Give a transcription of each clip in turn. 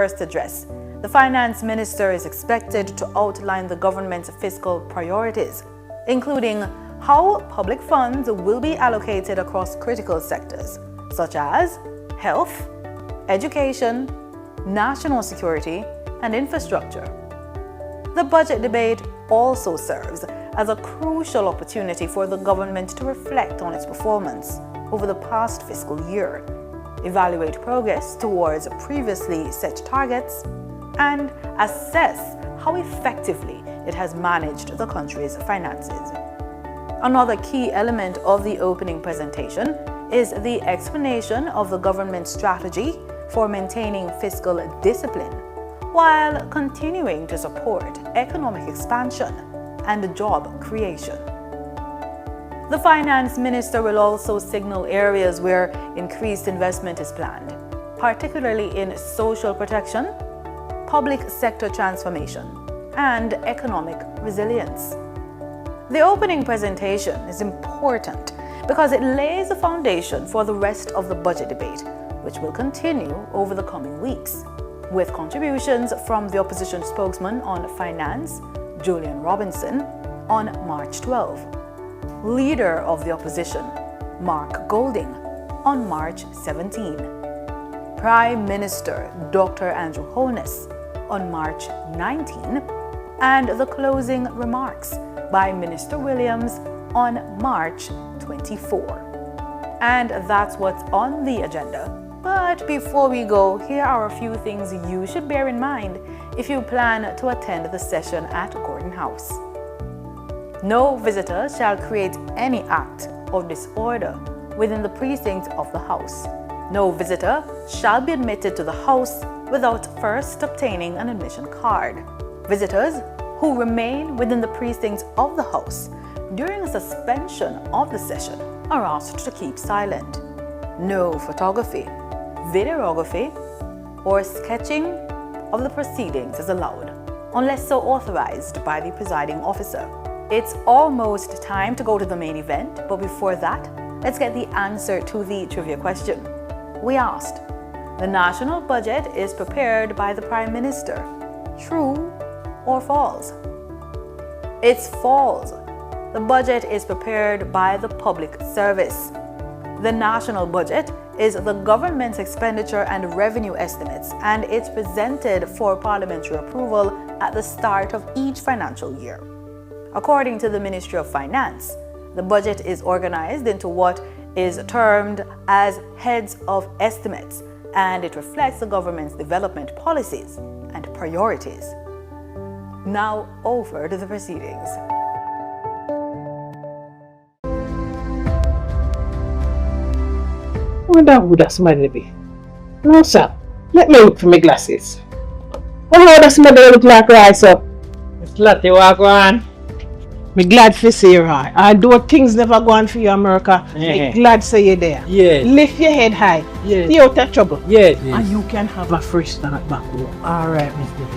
first address, the Finance Minister is expected to outline the government's fiscal priorities, including how public funds will be allocated across critical sectors, such as health, education, national security, and infrastructure. The budget debate also serves as a crucial opportunity for the government to reflect on its performance over the past fiscal year, evaluate progress towards previously set targets, and assess how effectively it has managed the country's finances. Another key element of the opening presentation is the explanation of the government's strategy for maintaining fiscal discipline while continuing to support economic expansion and job creation. The Finance Minister will also signal areas where increased investment is planned, particularly in social protection, public sector transformation, and economic resilience. The opening presentation is important because it lays the foundation for the rest of the budget debate, which will continue over the coming weeks, with contributions from the opposition spokesman on finance, Julian Robinson, on March 12, Leader of the Opposition, Mark Golding, on March 17, Prime Minister Dr. Andrew Holness on March 19, and the closing remarks by Minister Williams on March 24. And that's what's on the agenda. But before we go, here are a few things you should bear in mind if you plan to attend the session at Gordon House. No visitor shall create any act of disorder within the precincts of the House. No visitor shall be admitted to the House without first obtaining an admission card. Visitors who remain within the precincts of the House during a suspension of the session are asked to keep silent. No photography, videography, or sketching of the proceedings is allowed, unless so authorized by the presiding officer. It's almost time to go to the main event, but before that, let's get the answer to the trivia question. We asked, the national budget is prepared by the Prime Minister. True or false? It's false. The budget is prepared by the public service. The national budget is the government's expenditure and revenue estimates, and it's presented for parliamentary approval at the start of each financial year. According to the Ministry of Finance, the budget is organized into what is termed as heads of estimates, and it reflects the government's development policies and priorities. Now over to the proceedings. I wonder who that somebody be. No, sir. Let me look for my glasses. Oh, how does somebody look like right up? It's Lottie, what go on? Me glad for see you, right? Although things never go on for you, America, me glad say you there. Yeah. Lift your head high. Yeah. Stay out of trouble. Yeah. And you can have a fresh start back home. Alright, Mr. D.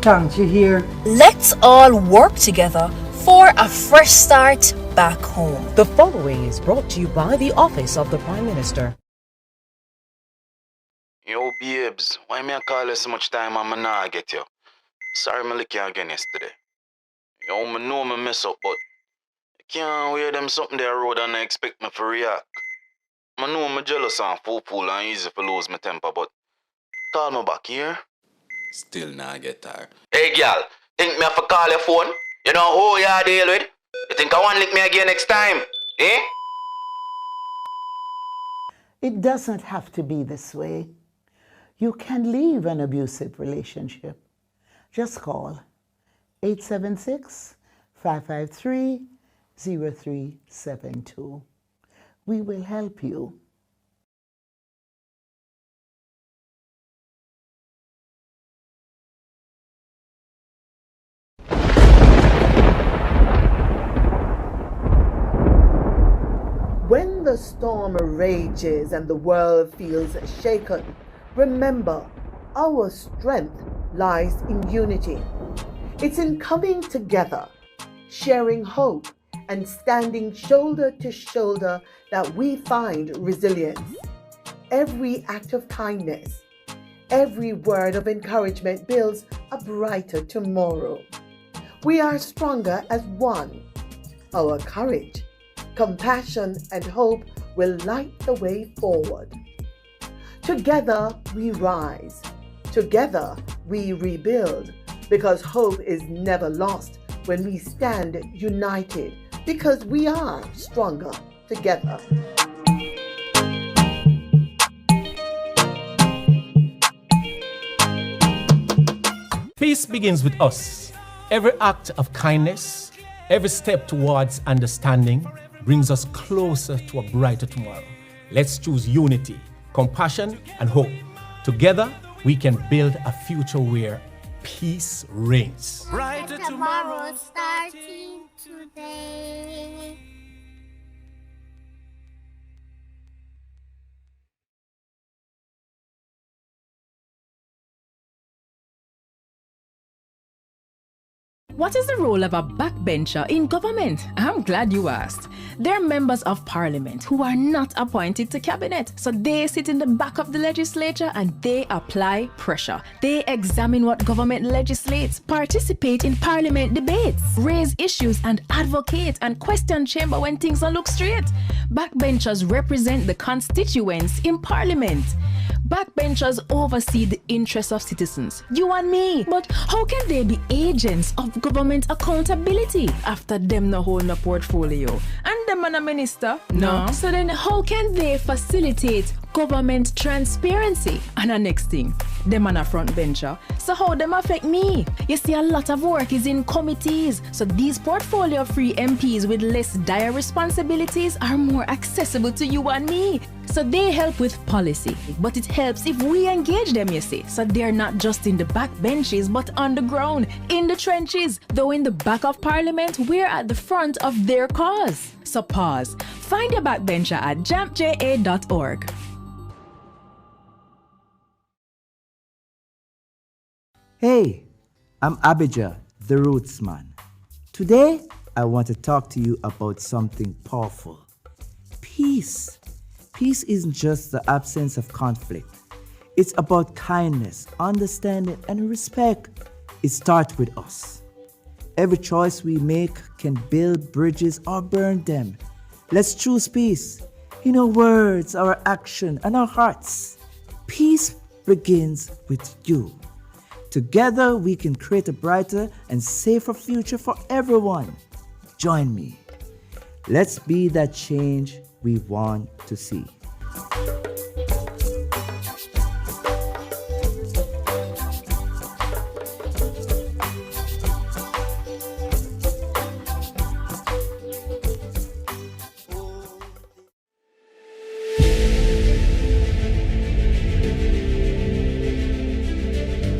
Thanks, you hear? Let's all work together for a fresh start back home. The following is brought to you by the Office of the Prime Minister. Yo, babes, why me I call you so much time and I not get you? Sorry me lick you again yesterday. Yo, me know me mess up, but I can't wear them something there road and I expect me to react. I know me jealous and fool and easy to lose my temper, but call me back here. Still not get tired. Hey, girl, think me have to call your phone? You know who you deal with? You think I want to lick me again next time? Eh? It doesn't have to be this way. You can leave an abusive relationship. Just call 876-553-0372. We will help you. When the storm rages and the world feels shaken, remember, our strength lies in unity. It's in coming together, sharing hope, and standing shoulder to shoulder that we find resilience. Every act of kindness, Every word of encouragement builds a brighter tomorrow. We are stronger as one. Our courage, compassion, and hope will light the way forward. Together we rise. Together we rebuild, because hope is never lost when we stand united, because we are stronger together. Peace begins with us. Every act of kindness, every step towards understanding brings us closer to a brighter tomorrow. Let's choose unity, compassion, and hope. Together, we can build a future where peace reigns. Brighter tomorrow starting today. What is the role of a backbencher in government? I'm glad you asked. They're members of parliament who are not appointed to cabinet. So they sit in the back of the legislature and they apply pressure. They examine what government legislates, participate in parliament debates, raise issues and advocate and question chamber when things don't look straight. Backbenchers represent the constituents in parliament. Backbenchers oversee the interests of citizens, you and me. But how can they be agents of government accountability after them no hold no portfolio? And them and a minister? No. So then how can they facilitate government transparency? And the next thing, them and a front bencher. So how them affect me? You see, a lot of work is in committees. So these portfolio-free MPs with less dire responsibilities are more accessible to you and me. So they help with policy, but it helps if we engage them, you see. So they're not just in the back benches, but on the ground, in the trenches. Though in the back of parliament, we're at the front of their cause. So pause. Find your backbencher at jampja.org. Hey, I'm Abijah, the Roots Man. Today, I want to talk to you about something powerful. Peace. Peace isn't just the absence of conflict. It's about kindness, understanding, and respect. It starts with us. Every choice we make can build bridges or burn them. Let's choose peace in our words, our action, and our hearts. Peace begins with you. Together, we can create a brighter and safer future for everyone. Join me. Let's be that change we want to see.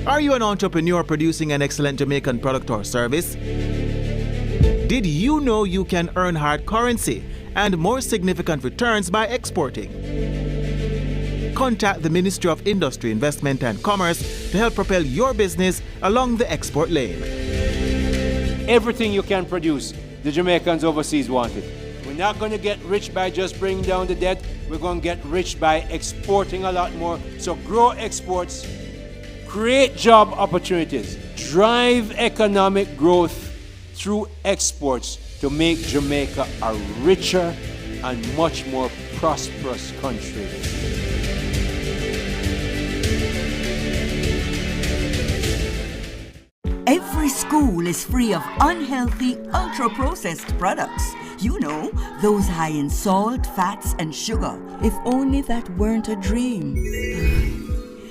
Are you an entrepreneur producing an excellent Jamaican product or service? Did you know you can earn hard currency and more significant returns by exporting? Contact the Ministry of Industry, Investment and Commerce to help propel your business along the export lane. Everything you can produce, the Jamaicans overseas want it. We're not going to get rich by just bringing down the debt. We're going to get rich by exporting a lot more. So grow exports, create job opportunities, drive economic growth through exports to make Jamaica a richer and much more prosperous country. Every school is free of unhealthy, ultra-processed products. You know, those high in salt, fats, and sugar. If only that weren't a dream.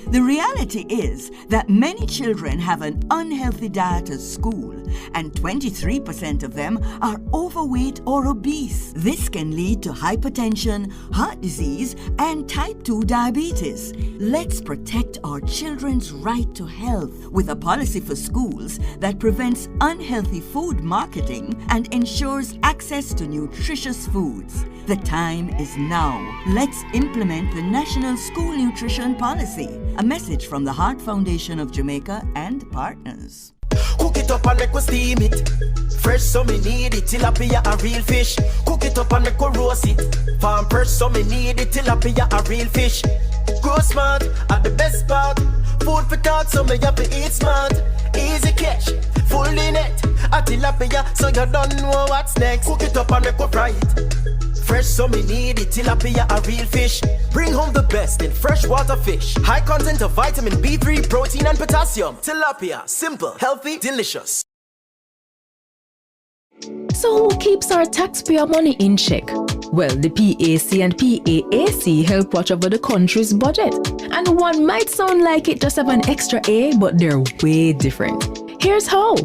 The reality is that many children have an unhealthy diet at school, and 23% of them are overweight or obese. This can lead to hypertension, heart disease, and type 2 diabetes. Let's protect our children's right to health with a policy for schools that prevents unhealthy food marketing and ensures access to nutritious foods. The time is now. Let's implement the National School Nutrition Policy. A message from the Heart Foundation of Jamaica and partners. Cook it up and make we steam it. Fresh so me need it. Tilapia a real fish. Cook it up and make we roast it. Farm fresh so me need it. Tilapia a real fish. Grow smart at the best part. Food for thought, so me have to eat smart. Easy cash, fully net. A tilapia, so you don't know what's next. Cook it up and make we fry it. Fresh, so me need it. Tilapia, a real fish. Bring home the best in freshwater fish. High content of vitamin B3, protein and potassium. Tilapia, simple, healthy, delicious. So who keeps our taxpayer money in check? Well, the PAC and PAAC help watch over the country's budget. And one might sound like it just have an extra A, but they're way different. Here's how.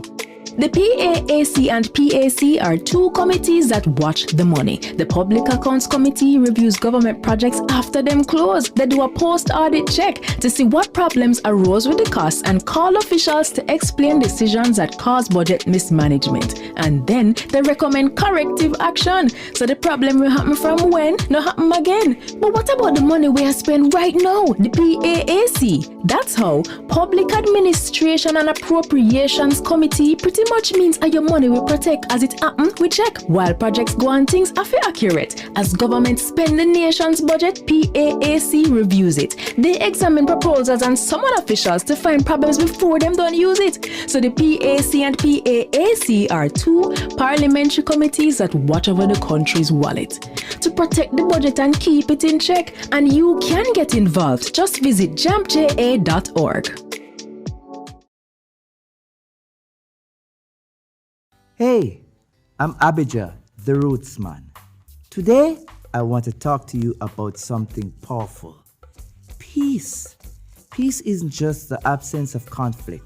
The PAAC and PAC are two committees that watch the money. The Public Accounts Committee reviews government projects after them close. They do a post-audit check to see what problems arose with the costs and call officials to explain decisions that cause budget mismanagement. And then they recommend corrective action. So the problem will happen from when, not happen again. But what about the money we are spending right now? The PAAC. That's how Public Administration and Appropriations Committee pretty much means your money will protect as it happen, we check. While projects go on, things are accurate. As government spend the nation's budget, PAAC reviews it. They examine proposals and summon officials to find problems before them don't use it. So the PAC and PAAC are two parliamentary committees that watch over the country's wallet to protect the budget and keep it in check. And you can get involved. Just visit jampja.org. Hey, I'm Abijah, the Rootsman. Today, I want to talk to you about something powerful. Peace. Peace isn't just the absence of conflict.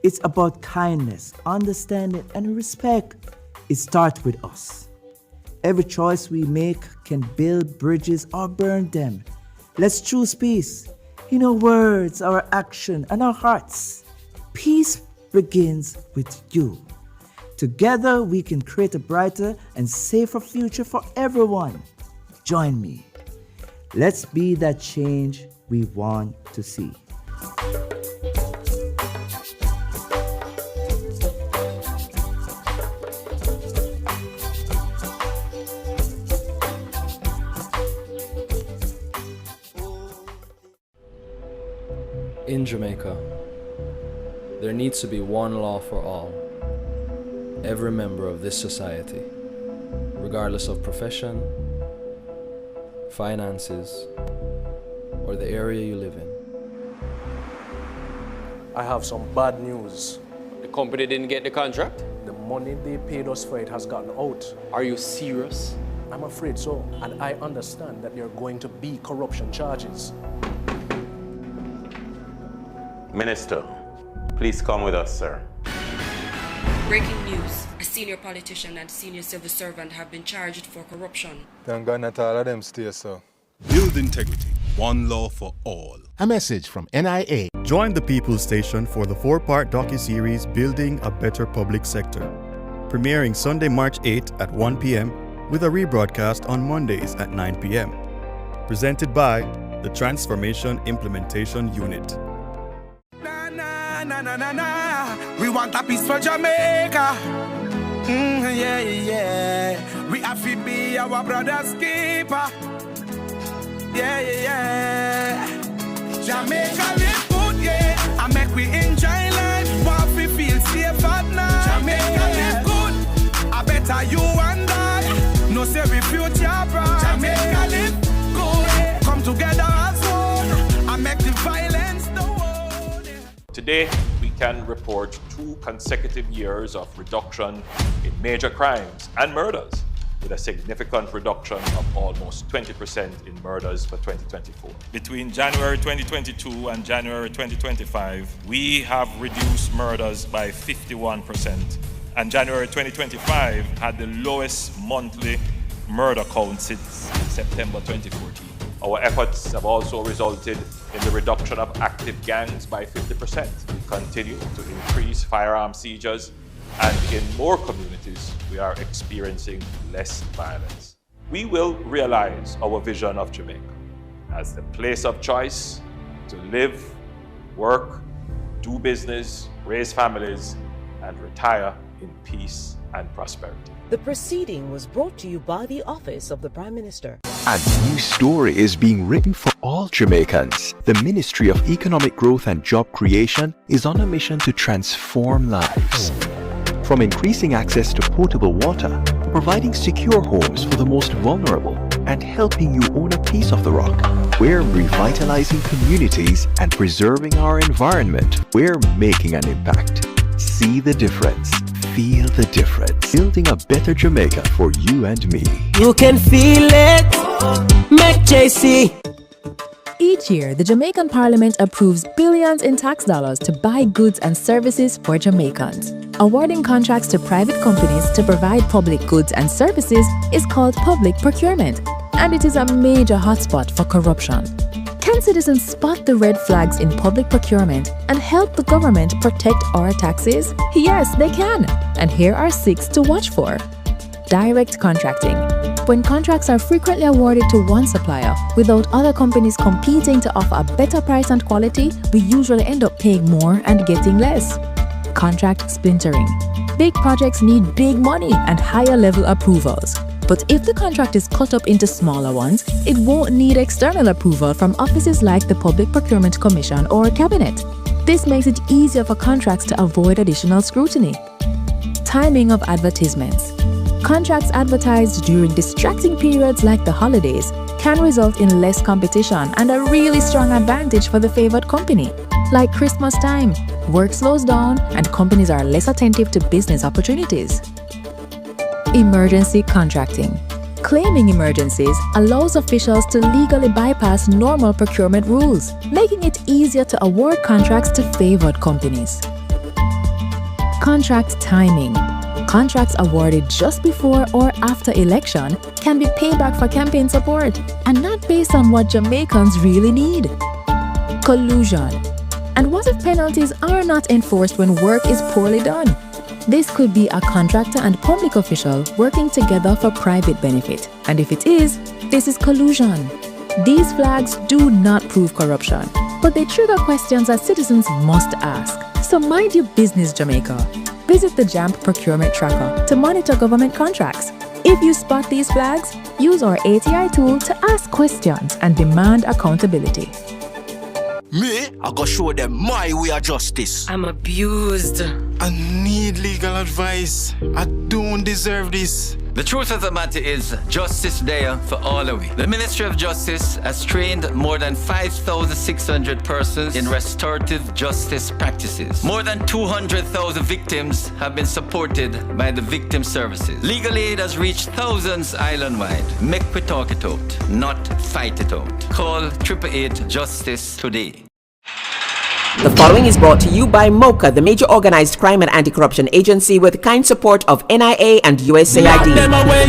It's about kindness, understanding, and respect. It starts with us. Every choice we make can build bridges or burn them. Let's choose peace in our words, our action, and our hearts. Peace begins with you. Together, we can create a brighter and safer future for everyone. Join me. Let's be that change we want to see. In Jamaica, there needs to be one law for all. Every member of this society, regardless of profession, finances, or the area you live in. I have some bad news. The company didn't get the contract? The money they paid us for it has gotten out. Are you serious? I'm afraid so, and I understand that there are going to be corruption charges. Minister, please come with us, sir. Breaking news. A senior politician and senior civil servant have been charged for corruption. Thank God not all of them stay, sir. Build integrity. One law for all. A message from NIA. Join the People's Station for the 4-part docuseries Building a Better Public Sector. Premiering Sunday, March 8 at 1 p.m. with a rebroadcast on Mondays at 9 p.m. Presented by the Transformation Implementation Unit. We want a peace for Jamaica. Yeah. We have to be our brother's keeper. Yeah. Jamaica live good, yeah. I make we enjoy life. Want we feel safe at night. Jamaica live good. I better you and I. No say we future bright. Jamaica live good. Come together as one. I make the violence the world. Today, we can report 2 consecutive years of reduction in major crimes and murders, with a significant reduction of almost 20% in murders for 2024. Between January 2022 and January 2025, we have reduced murders by 51%, and January 2025 had the lowest monthly murder count since September 2014. Our efforts have also resulted in the reduction of active gangs by 50%. We continue to increase firearm seizures, and in more communities, we are experiencing less violence. We will realize our vision of Jamaica as the place of choice to live, work, do business, raise families, and retire in peace and prosperity. The proceeding was brought to you by the Office of the Prime Minister. A new story is being written for all Jamaicans. The Ministry of Economic Growth and Job Creation is on a mission to transform lives. From increasing access to potable water, providing secure homes for the most vulnerable, and helping you own a piece of the rock. We're revitalizing communities and preserving our environment. We're making an impact. See the difference. Feel the difference. Building a better Jamaica for you and me. You can feel it. Make JC. Each year, the Jamaican Parliament approves billions in tax dollars to buy goods and services for Jamaicans. Awarding contracts to private companies to provide public goods and services is called public procurement, and it is a major hotspot for corruption. Can citizens spot the red flags in public procurement and help the government protect our taxes? Yes, they can. And here are 6 to watch for. Direct contracting. When contracts are frequently awarded to one supplier without other companies competing to offer a better price and quality, we usually end up paying more and getting less. Contract splintering. Big projects need big money and higher level approvals. But if the contract is cut up into smaller ones, it won't need external approval from offices like the Public Procurement Commission or Cabinet. This makes it easier for contracts to avoid additional scrutiny. Timing of advertisements. Contracts advertised during distracting periods like the holidays can result in less competition and a really strong advantage for the favored company. Like Christmas time, work slows down and companies are less attentive to business opportunities. Emergency contracting. Claiming emergencies allows officials to legally bypass normal procurement rules, making it easier to award contracts to favored companies. Contract timing. Contracts awarded just before or after election can be payback for campaign support and not based on what Jamaicans really need. Collusion. And what if penalties are not enforced when work is poorly done? This could be a contractor and public official working together for private benefit. And if it is, this is collusion. These flags do not prove corruption, but they trigger questions that citizens must ask. So mind your business, Jamaica. Visit the JAMP Procurement Tracker to monitor government contracts. If you spot these flags, use our ATI tool to ask questions and demand accountability. Me, I go show them my way of justice. I'm abused. I need legal advice. I don't deserve this. The truth of the matter is, justice there for all of we. The Ministry of Justice has trained more than 5,600 persons in restorative justice practices. More than 200,000 victims have been supported by the victim services. Legal aid has reached thousands island-wide. Make we talk it out, not fight it out. Call 888 Justice today. The following is brought to you by MOCA, the major organized crime and anti-corruption agency with kind support of NIA and USAID. Lock them away.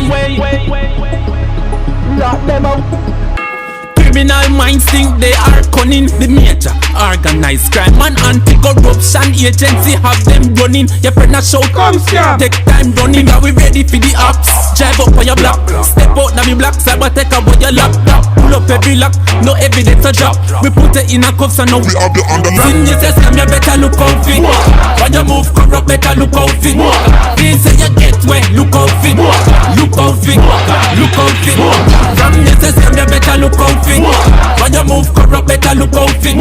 Lock them out. Criminal minds think they are cunning. The major organized crime and anti-corruption agency have them running. Your friend a shout, come scam. Take time running, are we ready for the ops? Drive up on your block, step out now me black cyber take away your laptop. Pull up every lock, no evidence to drop. We put it in a cuffs and now we have the underground. Sin you say scam, you better look out fit. When you move corrupt, better look out fit. Please say you get wet, look out fit. Look out fit, look out fit. From you say scam, you better look out fit. When you move corrupt, better look out fit.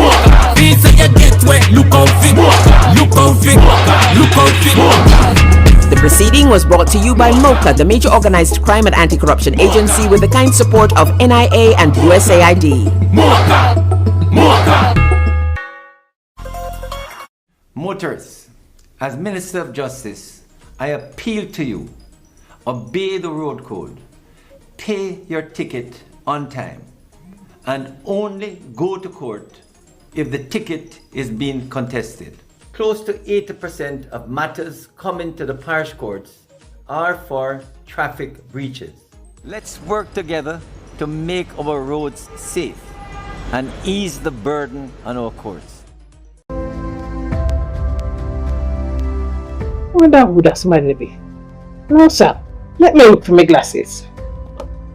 Please say you get wet, look out fit. Look out fit, look out fit. The proceeding was brought to you by MOCA, the major organized crime and anti-corruption agency with the kind support of NIA and USAID. Motorists, as Minister of Justice, I appeal to you, obey the road code, pay your ticket on time, and only go to court if the ticket is being contested. Close to 80% of matters coming to the parish courts are for traffic breaches. Let's work together to make our roads safe and ease the burden on our courts. Wonder who that somebody be? No, sir. Let me look for my glasses.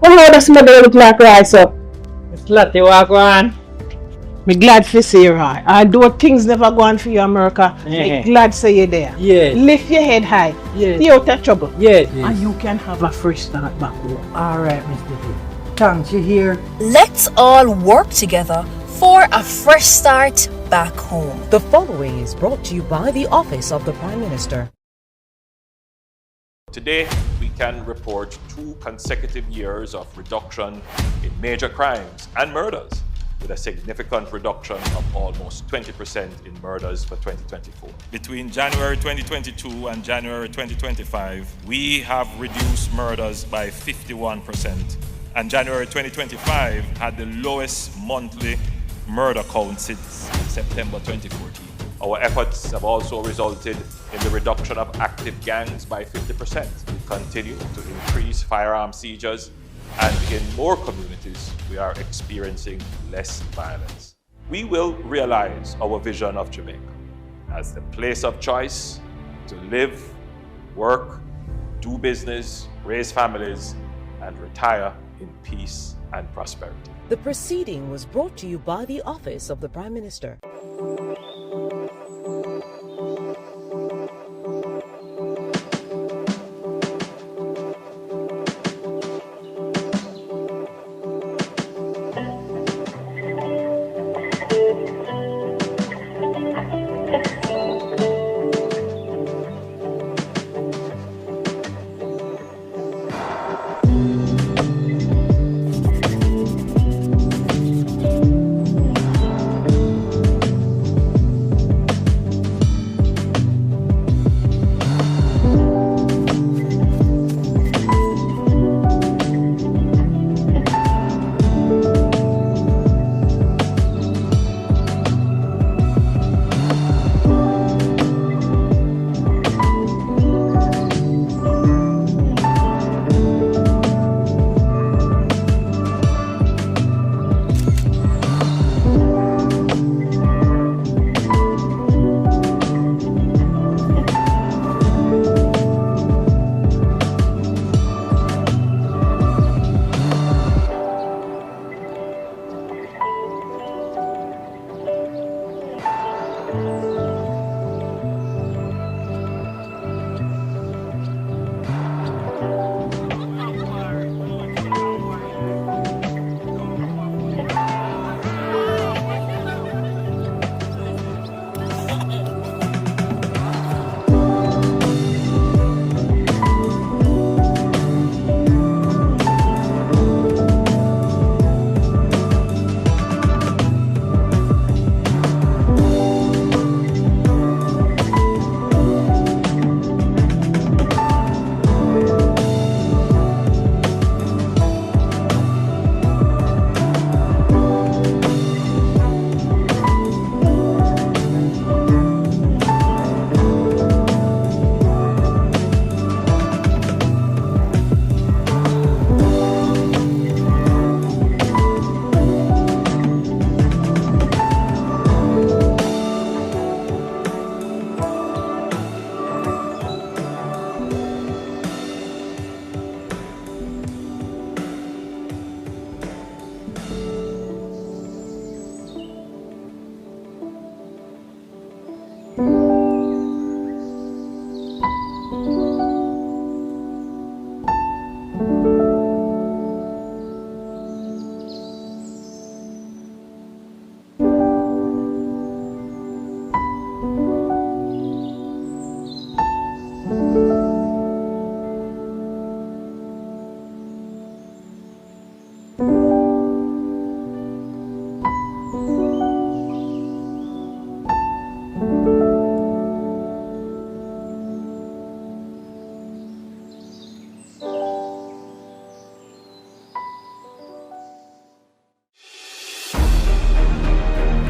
Oh, that somebody look like right, sir. It's Lottie, walk on. Me glad for see you, right? Although things never go on for you, America, me glad to see you there. Yeah. Lift your head high. Yeah. Stay out of trouble. Yeah. And you can have a fresh start back home. All right, Mr. P. Thanks, you hear? Let's all work together for a fresh start back home. The following is brought to you by the Office of the Prime Minister. Today, we can report 2 consecutive years of reduction in major crimes and murders, with a significant reduction of almost 20% in murders for 2024. Between January 2022 and January 2025, we have reduced murders by 51%, and January 2025 had the lowest monthly murder count since September 2014. Our efforts have also resulted in the reduction of active gangs by 50%. We continue to increase firearm seizures, and in more communities, we are experiencing less violence. We will realize our vision of Jamaica as the place of choice to live, work, do business, raise families, and retire in peace and prosperity. The proceeding was brought to you by the Office of the Prime Minister.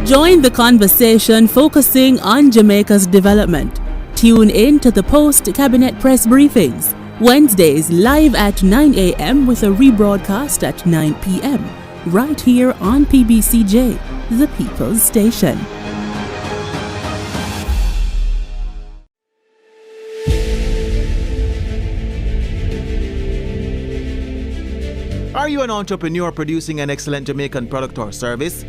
Join the conversation focusing on Jamaica's development. Tune in to the post-cabinet press briefings, Wednesdays live at 9 a.m. with a rebroadcast at 9 p.m. right here on PBCJ, the People's Station. Are you an entrepreneur producing an excellent Jamaican product or service?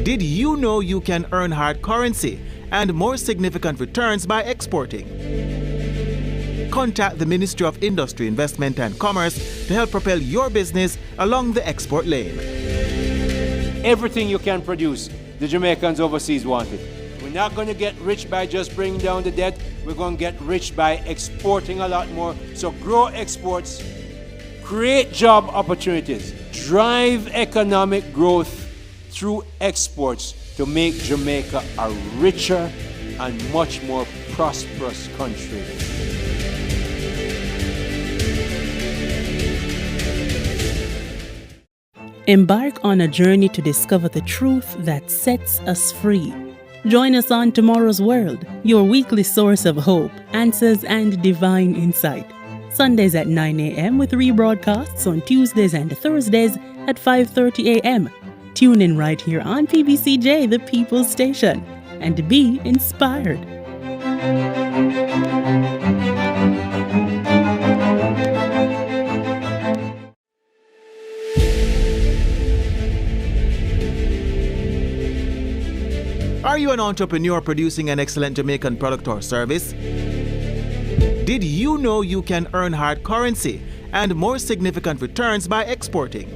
Did you know you can earn hard currency and more significant returns by exporting? Contact the Ministry of Industry, Investment and Commerce to help propel your business along the export lane. Everything you can produce, the Jamaicans overseas want it. We're not going to get rich by just bringing down the debt. We're going to get rich by exporting a lot more. So grow exports, create job opportunities, drive economic growth through exports to make Jamaica a richer and much more prosperous country. Embark on a journey to discover the truth that sets us free. Join us on Tomorrow's World, your weekly source of hope, answers, and divine insight. Sundays at 9 a.m. with rebroadcasts on Tuesdays and Thursdays at 5:30 a.m. Tune in right here on PBCJ, the People's Station, and be inspired. Are you an entrepreneur producing an excellent Jamaican product or service? Did you know you can earn hard currency and more significant returns by exporting?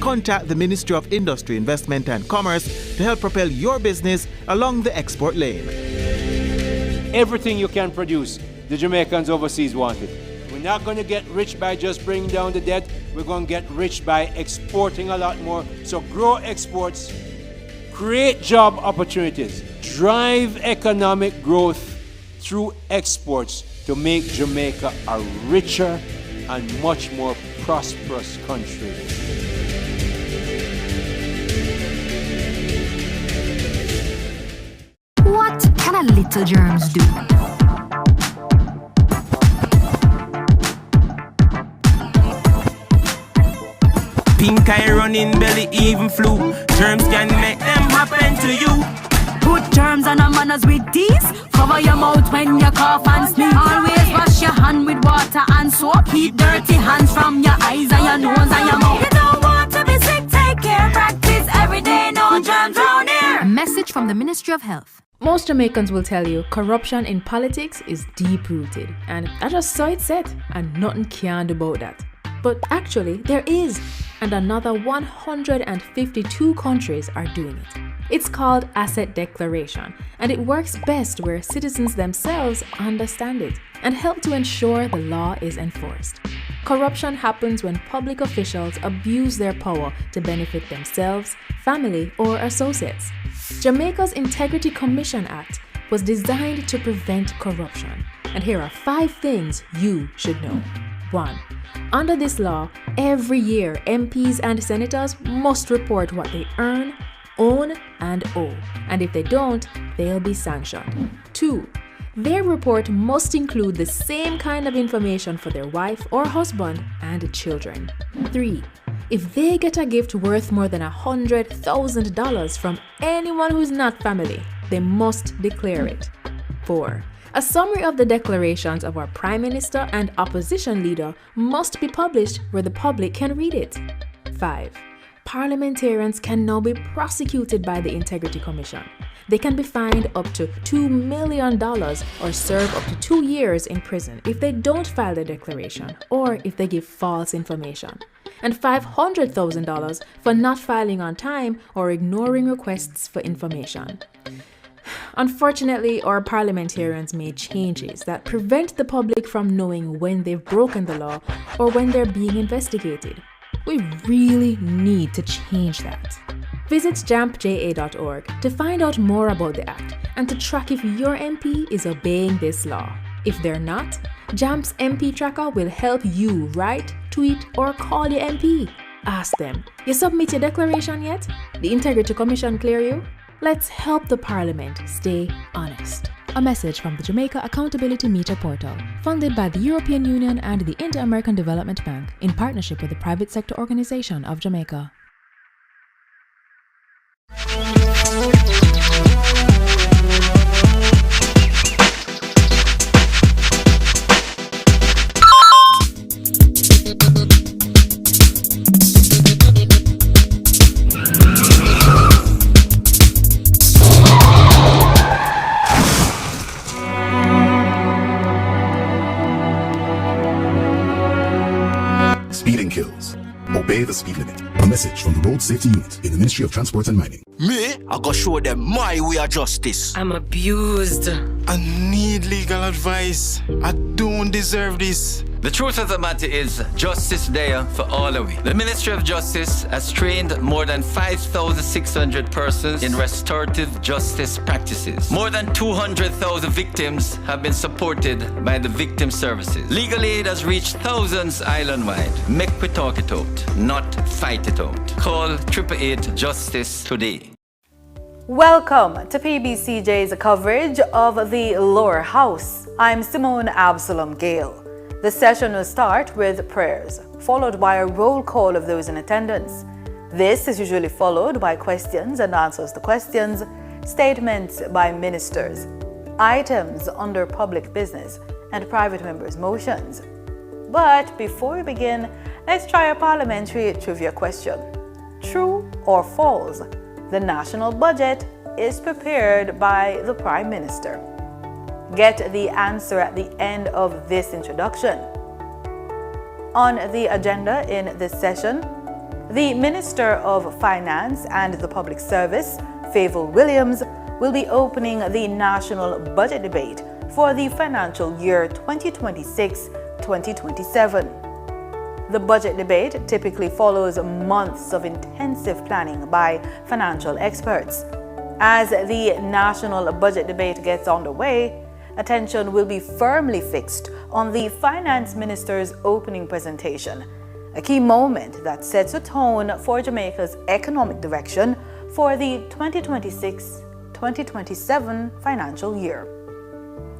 Contact the Ministry of Industry, Investment and Commerce to help propel your business along the export lane. Everything you can produce, the Jamaicans overseas want it. We're not going to get rich by just bringing down the debt. We're going to get rich by exporting a lot more. So grow exports, create job opportunities, drive economic growth through exports to make Jamaica a richer and much more prosperous country. What can a little germs do? Pink eye running belly, even flu. Germs can make them happen to you. Put germs on our manners with these. Cover your mouth when you cough and sneeze. Always wash your hand with water and soap. Keep dirty hands from your eyes and your nose and your mouth. You don't want to be sick, take care. Practice every day, no germs around here. A message from the Ministry of Health. Most Jamaicans will tell you corruption in politics is deep-rooted, and that's just so it's said, and nothing can do about that. But actually, there is, and another 152 countries are doing it. It's called asset declaration, and it works best where citizens themselves understand it and help to ensure the law is enforced. Corruption happens when public officials abuse their power to benefit themselves, family, or associates. Jamaica's Integrity Commission Act was designed to prevent corruption, and here are 5 things you should know. 1. Under this law, every year MPs and senators must report what they earn, own, and owe, and if they don't, they'll be sanctioned. 2. Their report must include the same kind of information for their wife or husband and children. 3. If they get a gift worth more than $100,000 from anyone who's not family, they must declare it. 4. A summary of the declarations of our Prime Minister and opposition leader must be published where the public can read it. 5. Parliamentarians can now be prosecuted by the Integrity Commission. They can be fined up to $2 million or serve up to 2 years in prison if they don't file their declaration or if they give false information, and $500,000 for not filing on time or ignoring requests for information. Unfortunately, our parliamentarians made changes that prevent the public from knowing when they've broken the law or when they're being investigated. We really need to change that. Visit jampja.org to find out more about the Act and to track if your MP is obeying this law. If they're not, JAMP's MP Tracker will help you write, tweet, or call your MP. Ask them, you submit your declaration yet? The Integrity Commission clear you? Let's help the Parliament stay honest. A message from the Jamaica Accountability Meter Portal, funded by the European Union and the Inter-American Development Bank in partnership with the Private Sector Organization of Jamaica. obey the speed limit. A message from the Road Safety Unit in the Ministry of Transport and Mining. Me, I go show them my way of justice. I'm abused. I need legal advice. I don't deserve this. The truth of the matter is, justice there for all of we. The Ministry of Justice has trained more than 5,600 persons in restorative justice practices. More than 200,000 victims have been supported by the victim services. Legal aid has reached thousands island-wide. Make we talk it out, not fight it out. Call 888 Justice today. Welcome to PBCJ's coverage of the Lower House. I'm Simone Absalom Gale. The session will start with prayers, followed by a roll call of those in attendance. This is usually followed by questions and answers to questions, statements by ministers, items under public business, and private members' motions. But before we begin, let's try a parliamentary trivia question. True or false? The national budget is prepared by the Prime Minister. Get the answer at the end of this introduction. On the agenda in this session, the Minister of Finance and the Public Service, Fayval Williams, will be opening the National Budget Debate for the financial year 2026-2027. The budget debate typically follows months of intensive planning by financial experts. As the National Budget Debate gets underway, attention will be firmly fixed on the Finance Minister's opening presentation, a key moment that sets a tone for Jamaica's economic direction for the 2026-2027 financial year.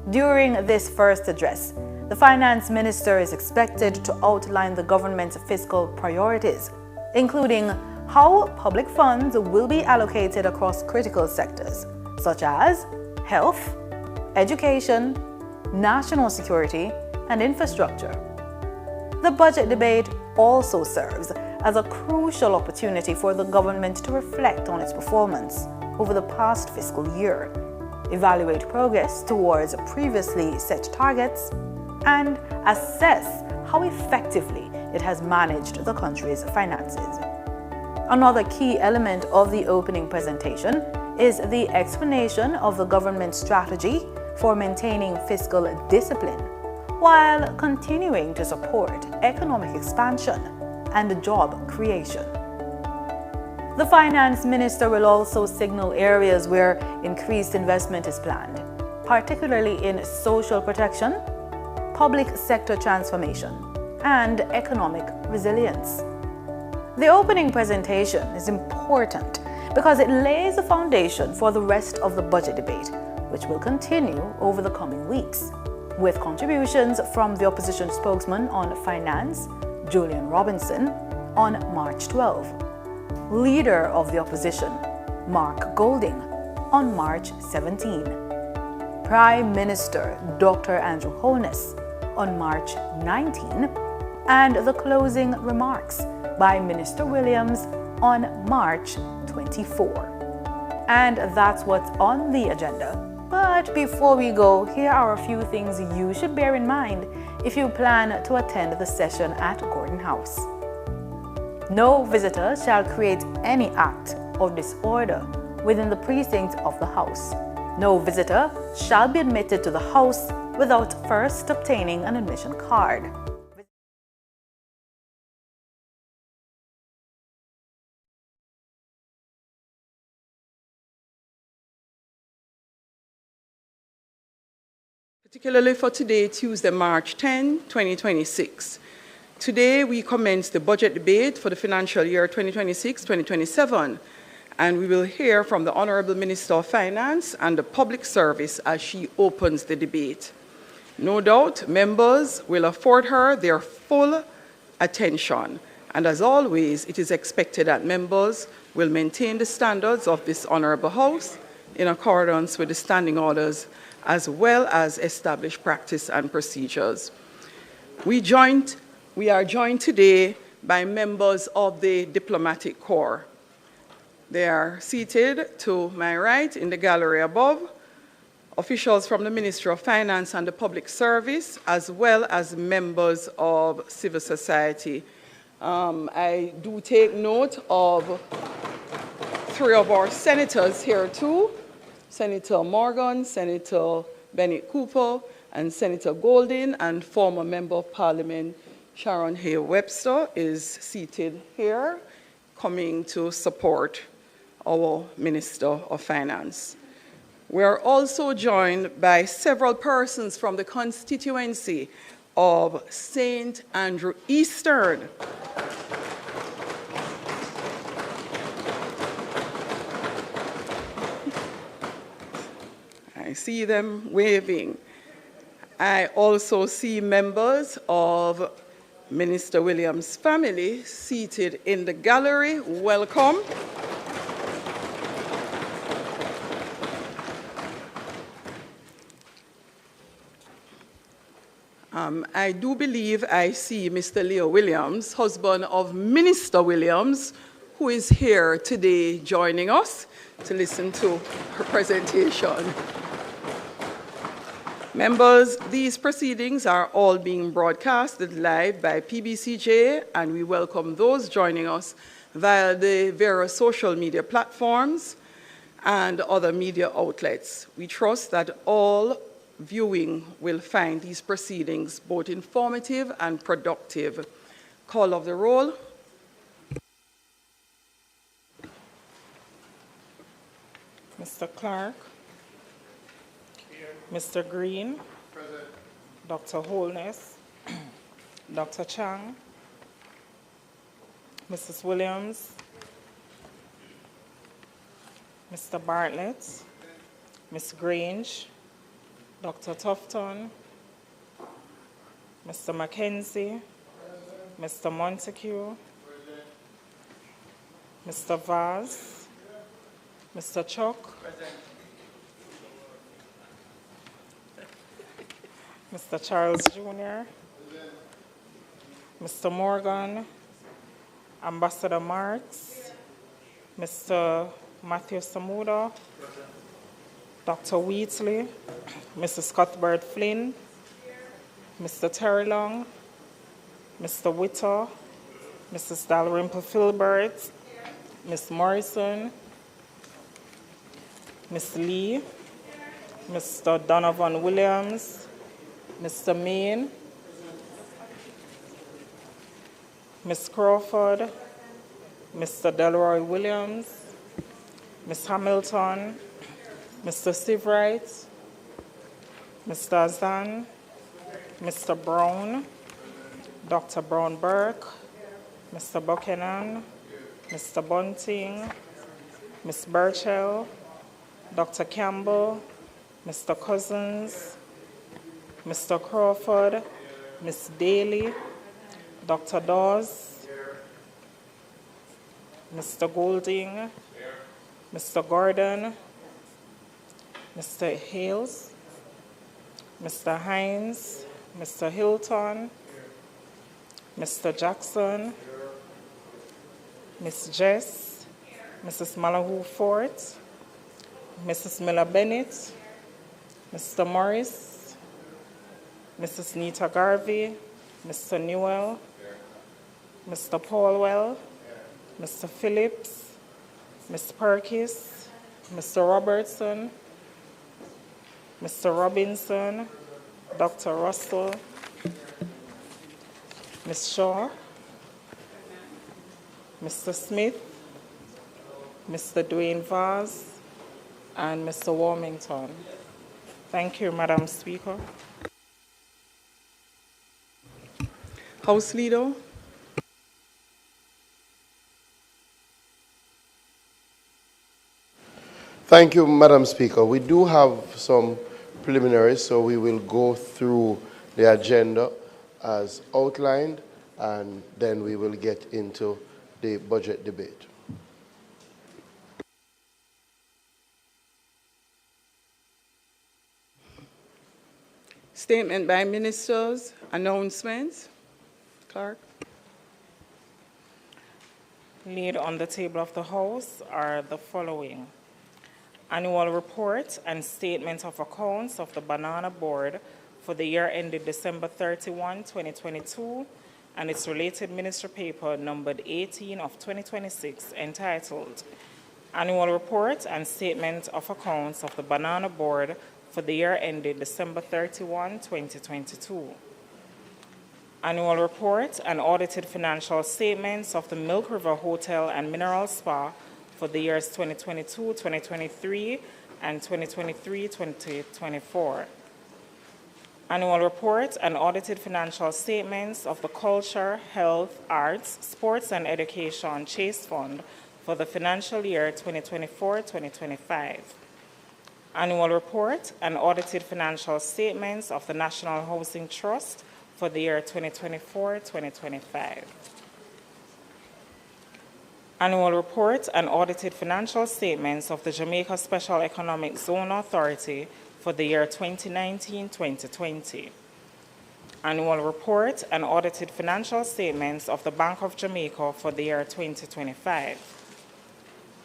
During this first address, the Finance Minister is expected to outline the government's fiscal priorities, including how public funds will be allocated across critical sectors, such as health, education, national security, and infrastructure. The budget debate also serves as a crucial opportunity for the government to reflect on its performance over the past fiscal year, evaluate progress towards previously set targets, and assess how effectively it has managed the country's finances. Another key element of the opening presentation is the explanation of the government's strategy for maintaining fiscal discipline while continuing to support economic expansion and job creation. The Finance Minister will also signal areas where increased investment is planned, particularly in social protection, public sector transformation, and economic resilience. The opening presentation is important because it lays the foundation for the rest of the budget debate, which will continue over the coming weeks, with contributions from the opposition spokesman on finance, Julian Robinson, on March 12, leader of the opposition, Mark Golding, on March 17, Prime Minister Dr. Andrew Holness on March 19, and the closing remarks by Minister Williams on March 24. And that's what's on the agenda. But before we go, here are a few things you should bear in mind if you plan to attend the session at Gordon House. No visitor shall create any act of disorder within the precincts of the House. No visitor shall be admitted to the House without first obtaining an admission card. Particularly for today, Tuesday, March 10, 2026. Today, we commence the budget debate for the financial year 2026-2027, and we will hear from the Honourable Minister of Finance and the Public Service as she opens the debate. No doubt, members will afford her their full attention, and as always, it is expected that members will maintain the standards of this Honourable House in accordance with the standing orders as well as established practice and procedures. We are joined today by members of the Diplomatic Corps. They are seated to my right in the gallery above, officials from the Ministry of Finance and the Public Service, as well as members of civil society. I do take note of 3 of our senators here too, Senator Morgan, Senator Bennett Cooper, and Senator Golding, and former Member of Parliament Sharon Hay Webster is seated here, coming to support our Minister of Finance. We are also joined by several persons from the constituency of St. Andrew Eastern. I see them waving. I also see members of Minister Williams' family seated in the gallery. Welcome. I do believe I see Mr. Leo Williams, husband of Minister Williams, who is here today joining us to listen to her presentation. Members, these proceedings are all being broadcasted live by PBCJ, and we welcome those joining us via the various social media platforms and other media outlets. We trust that all viewing will find these proceedings both informative and productive. Call of the roll. Mr. Clark. Mr. Green. Present. Dr. Holness. Dr. Chang. Mrs. Williams. Mr. Bartlett. Ms. Grange. Dr. Tufton. Mr. Mackenzie. Mr. Montague. Mr. Vaz. Mr. Chuck. Mr. Charles Jr., Mr. Morgan, Ambassador Marks, Mr. Matthew Samuda, Dr. Wheatley, Mr. Cuthbert Flynn, Mr. Terry Long, Mr. Witter, Mrs. Dalrymple Filbert, Ms. Morrison, Ms. Lee, Mr. Donovan Williams, Mr. Main, Ms. Crawford, Mr. Delroy Williams, Ms. Hamilton, Mr. Sivright, Mr. Azan, Mr. Brown, Dr. Brown Burke, Mr. Buchanan, Mr. Bunting, Ms. Burchell, Dr. Campbell, Mr. Cousins, Mr. Crawford, Ms. Daly, Dr. Dawes, Mr. Golding, Mr. Gordon, Mr. Hales, Mr. Hines, Mr. Hilton, Mr. Jackson, Ms. Jess, Mrs. Malahoo Fort, Mrs. Miller Bennett, Mr. Morris, Mrs. Nita Garvey, Mr. Newell, Mr. Paulwell, Mr. Phillips, Ms. Perkis, Mr. Robertson, Mr. Robinson, Dr. Russell, Ms. Shaw, Mr. Smith, Mr. Dwayne Vaz, and Mr. Warmington. Thank you, Madam Speaker. House Leader. Thank you, Madam Speaker. We do have some preliminaries, so we will go through the agenda as outlined, and then we will get into the budget debate. Statement by ministers, announcements. Clark. Laid on the table of the House are the following: Annual report and statement of accounts of the Banana Board for the year ended December 31, 2022, and its related ministry paper numbered 18 of 2026 entitled Annual Report and Statement of Accounts of the Banana Board for the year ended December 31, 2022. Annual Report and Audited Financial Statements of the Milk River Hotel and Mineral Spa for the years 2022, 2023, and 2023-2024. Annual Report and Audited Financial Statements of the Culture, Health, Arts, Sports and Education Chase Fund for the financial year 2024-2025. Annual Report and Audited Financial Statements of the National Housing Trust for the year 2024-2025. Annual Report and Audited Financial Statements of the Jamaica Special Economic Zone Authority for the year 2019-2020. Annual Report and Audited Financial Statements of the Bank of Jamaica for the year 2025.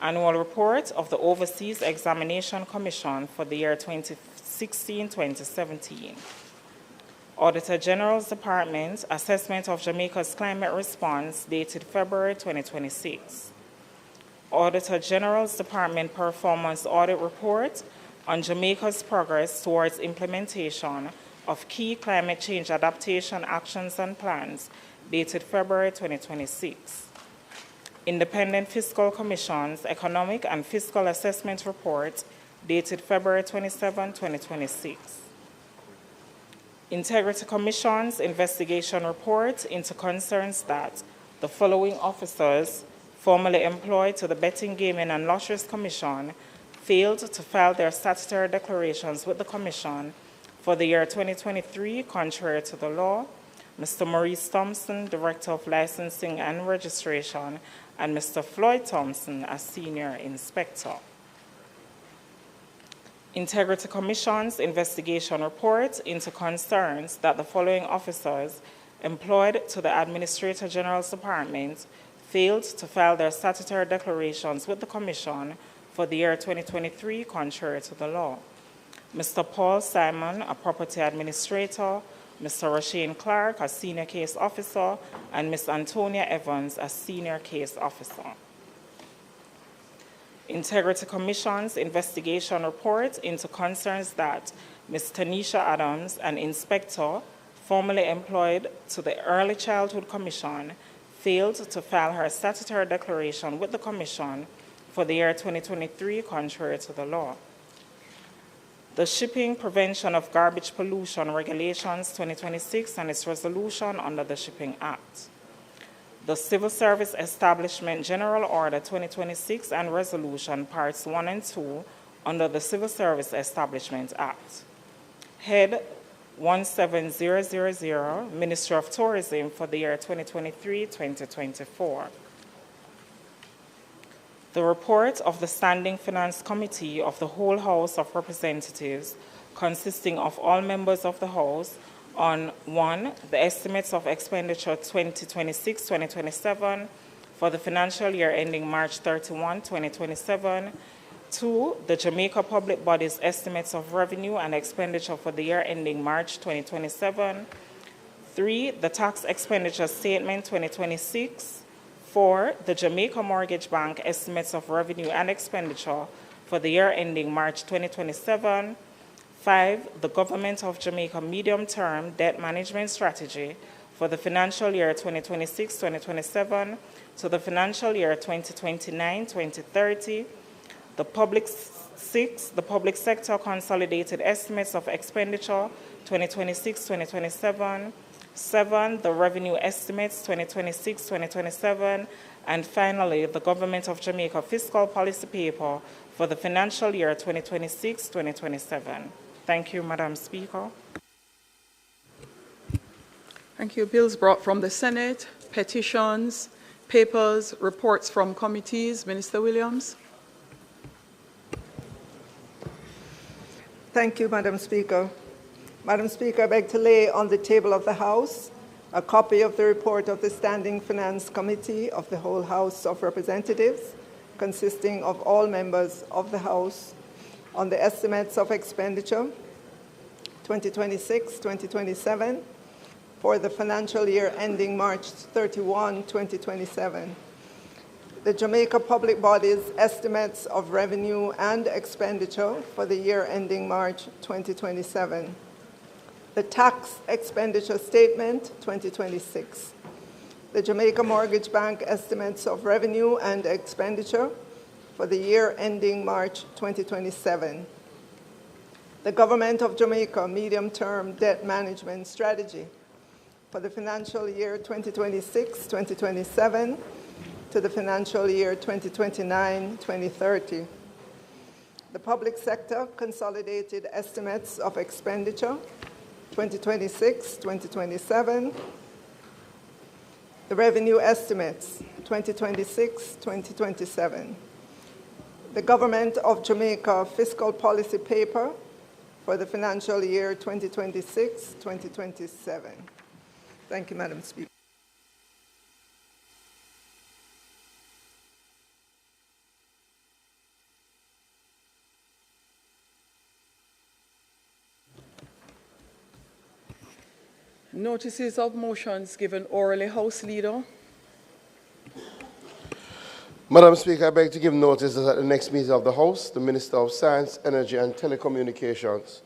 Annual Report of the Overseas Examination Commission for the year 2016-2017. Auditor General's Department, Assessment of Jamaica's Climate Response, dated February 2026. Auditor General's Department Performance Audit Report on Jamaica's progress towards implementation of key climate change adaptation actions and plans, dated February 2026. Independent Fiscal Commission's Economic and Fiscal Assessment Report, dated February 27, 2026. Integrity Commission's investigation report into concerns that the following officers, formerly employed to the Betting, Gaming and Lotteries Commission, failed to file their statutory declarations with the Commission for the year 2023, contrary to the law. Mr. Maurice Thompson, Director of Licensing and Registration, and Mr. Floyd Thompson as Senior Inspector. Integrity Commission's investigation report into concerns that the following officers employed to the Administrator General's Department failed to file their statutory declarations with the Commission for the year 2023, contrary to the law. Mr. Paul Simon, a Property Administrator, Mr. Rashane Clark, a Senior Case Officer, and Ms. Antonia Evans, a Senior Case Officer. Integrity Commission's investigation report into concerns that Ms. Tanisha Adams, an inspector formerly employed to the Early Childhood Commission, failed to file her statutory declaration with the Commission for the year 2023, contrary to the law. The Shipping Prevention of Garbage Pollution Regulations 2026 and its resolution under the Shipping Act. The Civil Service Establishment General Order 2026 and Resolution Parts 1 and 2 under the Civil Service Establishment Act. Head 17000, Ministry of Tourism for the year 2023-2024. The report of the Standing Finance Committee of the whole House of Representatives, consisting of all members of the House, on 1. The estimates of expenditure 2026-2027 for the financial year ending March 31, 2027. 2. The Jamaica Public Body's estimates of revenue and expenditure for the year ending March 2027. 3. The Tax Expenditure Statement 2026. 4. The Jamaica Mortgage Bank estimates of revenue and expenditure for the year ending March 2027. 5. The Government of Jamaica Medium-Term Debt Management Strategy for the financial year 2026-2027 to the financial year 2029-2030. The Public Sector Consolidated Estimates of Expenditure 2026-2027. 7. The Revenue Estimates 2026-2027. And finally, the Government of Jamaica Fiscal Policy Paper for the financial year 2026-2027. Thank you, Madam Speaker. Thank you. Bills brought from the Senate, petitions, papers, reports from committees. Minister Williams. Thank you, Madam Speaker. Madam Speaker, I beg to lay on the table of the House a copy of the report of the Standing Finance Committee of the whole House of Representatives, consisting of all members of the House, on the estimates of expenditure 2026-2027 for the financial year ending March 31, 2027. The Jamaica Public Body's estimates of revenue and expenditure for the year ending March 2027. The tax expenditure statement 2026. The Jamaica Mortgage Bank estimates of revenue and expenditure for the year ending March 2027. The Government of Jamaica Medium-Term Debt Management Strategy for the financial year 2026-2027 to the financial year 2029-2030. The Public Sector Consolidated Estimates of Expenditure 2026-2027. The Revenue Estimates 2026-2027. The Government of Jamaica Fiscal Policy Paper for the financial year 2026-2027. Thank you, Madam Speaker. Notices of motions given orally. House Leader. Madam Speaker, I beg to give notice that at the next meeting of the House, the Minister of Science, Energy and Telecommunications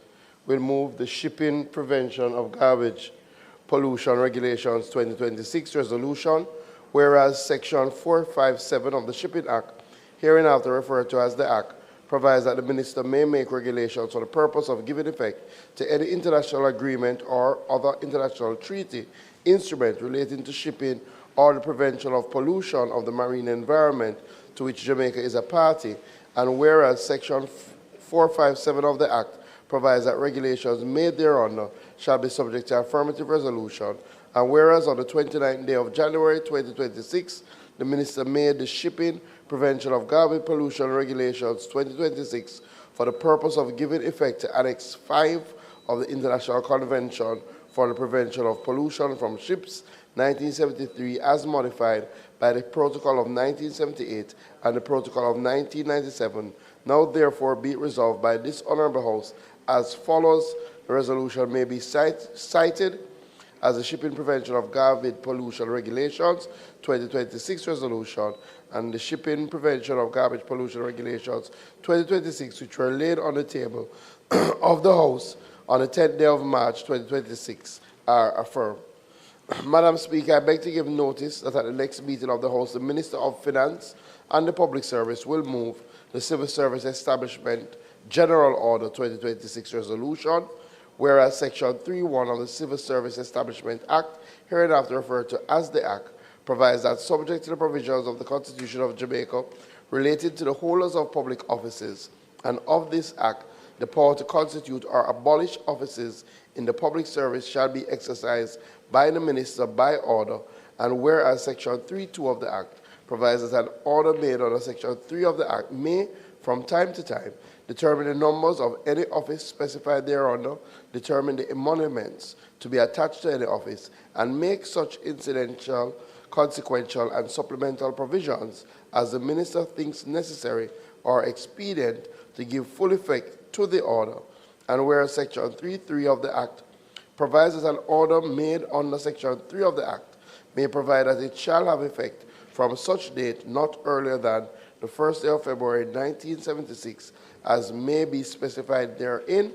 will move the Shipping Prevention of Garbage Pollution Regulations 2026 resolution, whereas Section 457 of the Shipping Act, hereinafter referred to as the Act, provides that the Minister may make regulations for the purpose of giving effect to any international agreement or other international treaty, instrument relating to shipping or the prevention of pollution of the marine environment to which Jamaica is a party, and whereas Section 457 of the Act provides that regulations made thereunder shall be subject to affirmative resolution, and whereas on the 29th day of January 2026, the Minister made the Shipping Prevention of Garbage Pollution Regulations 2026 for the purpose of giving effect to Annex 5 of the International Convention for the Prevention of Pollution from Ships 1973 as modified by the Protocol of 1978 and the Protocol of 1997. Now therefore be it resolved by this Honourable House as follows. The resolution may be cited as the Shipping Prevention of Garbage Pollution Regulations 2026 resolution and the Shipping Prevention of Garbage Pollution Regulations 2026, which were laid on the table of the House on the 10th day of March 2026, are affirmed. Madam Speaker, I beg to give notice that at the next meeting of the House, the Minister of Finance and the Public Service will move the Civil Service Establishment General Order 2026 resolution, whereas Section 3.1 of the Civil Service Establishment Act, hereinafter referred to as the Act, provides that subject to the provisions of the Constitution of Jamaica related to the holders of public offices and of this Act, the power to constitute or abolish offices in the public service shall be exercised by the Minister by order, and whereas Section 3.2 of the Act provides that an order made under Section 3 of the Act may, from time to time, determine the numbers of any office specified thereunder, determine the emoluments to be attached to any office, and make such incidental, consequential, and supplemental provisions as the Minister thinks necessary or expedient to give full effect to the order. And whereas Section 3.3 of the Act provides that an order made under Section 3 of the Act may provide that it shall have effect from such date not earlier than the 1st day of February 1976, as may be specified therein,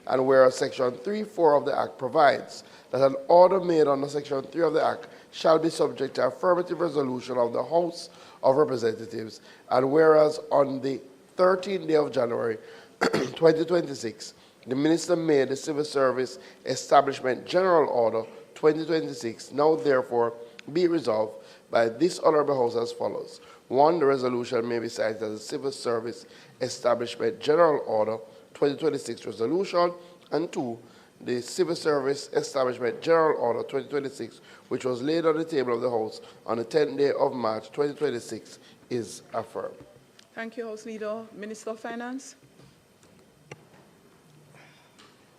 and whereas Section 3.4 of the Act provides that an order made under Section 3 of the Act shall be subject to affirmative resolution of the House of Representatives, and whereas on the 13th day of January 2026, the Minister made the Civil Service Establishment General Order 2026, now therefore be resolved by this Honourable House as follows. 1. The resolution may be cited as the Civil Service Establishment General Order 2026 resolution, and 2. The Civil Service Establishment General Order 2026, which was laid on the table of the House on the 10th day of March 2026, is affirmed. Thank you, House Leader. Minister of Finance.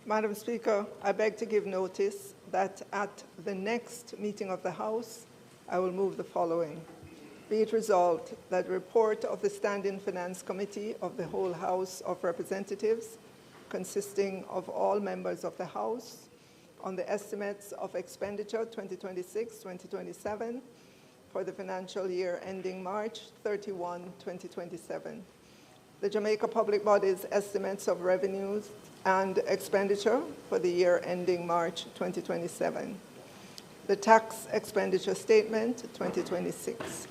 Madam Speaker, I beg to give notice that at the next meeting of the House, I will move the following. Be it resolved that the report of the Standing Finance Committee of the whole House of Representatives, consisting of all members of the House, on the estimates of expenditure 2026-2027 for the financial year ending March 31, 2027. The Jamaica Public Body's estimates of revenues and expenditure for the year ending March 2027. The tax expenditure statement 2026.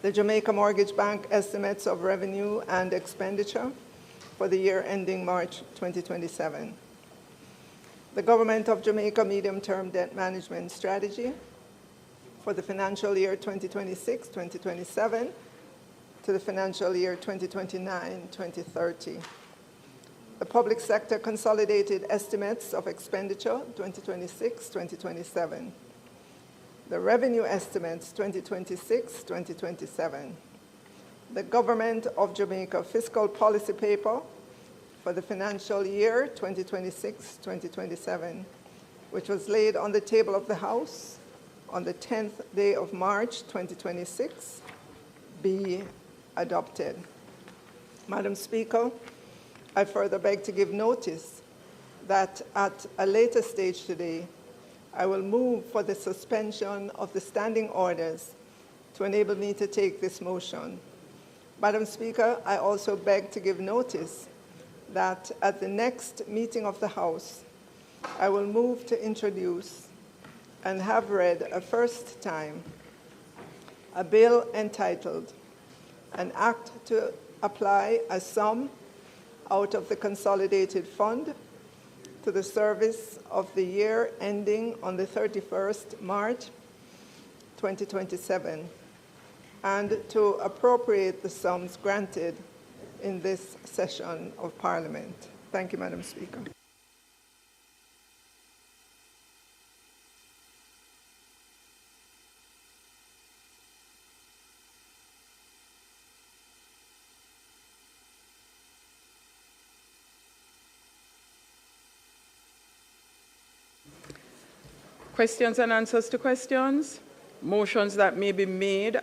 The Jamaica Mortgage Bank estimates of revenue and expenditure for the year ending March 2027. The Government of Jamaica Medium-Term Debt Management Strategy for the financial year 2026-2027 to the financial year 2029-2030. The Public Sector Consolidated Estimates of Expenditure 2026-2027. The Revenue Estimates 2026-2027. The Government of Jamaica Fiscal Policy Paper for the financial year 2026-2027, which was laid on the table of the House on the 10th day of March 2026, be adopted. Madam Speaker, I further beg to give notice that at a later stage today, I will move for the suspension of the standing orders to enable me to take this motion. Madam Speaker, I also beg to give notice that at the next meeting of the House, I will move to introduce and have read a first time a bill entitled An Act to Apply a Sum out of the Consolidated Fund to the service of the year ending on the 31st March 2027, and to appropriate the sums granted in this session of Parliament. Thank you, Madam Speaker. Questions and answers to questions. Motions that may be made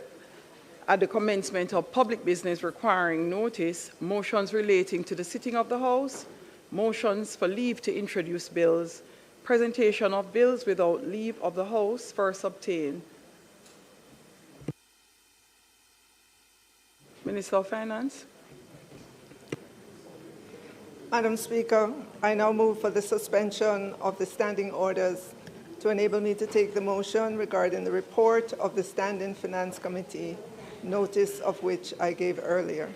at the commencement of public business requiring notice. Motions relating to the sitting of the House. Motions for leave to introduce bills. Presentation of bills without leave of the House first obtained. Minister of Finance. Madam Speaker, I now move for the suspension of the standing orders to enable me to take the motion regarding the report of the Standing Finance Committee, notice of which I gave earlier.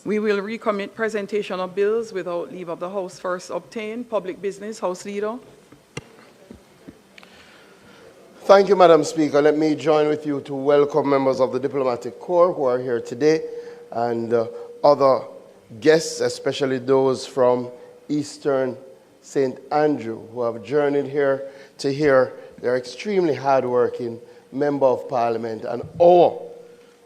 We will recommit presentation of bills without leave of the House first obtained. Public business, House Leader. Thank you, Madam Speaker. Let me join with you to welcome members of the Diplomatic Corps who are here today and other guests, especially those from Eastern St. Andrew, who have journeyed here to hear their extremely hardworking Member of Parliament and our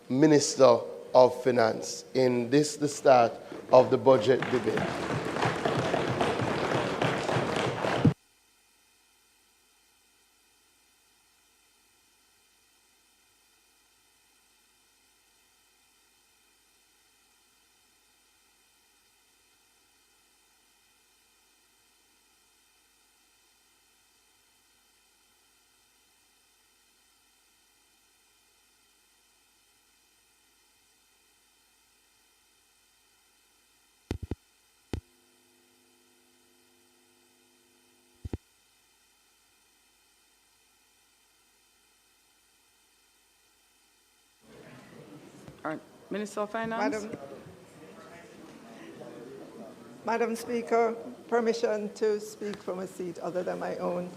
Minister of Finance in the start of the budget debate. Minister of Finance. Madam Speaker, permission to speak from a seat other than my own.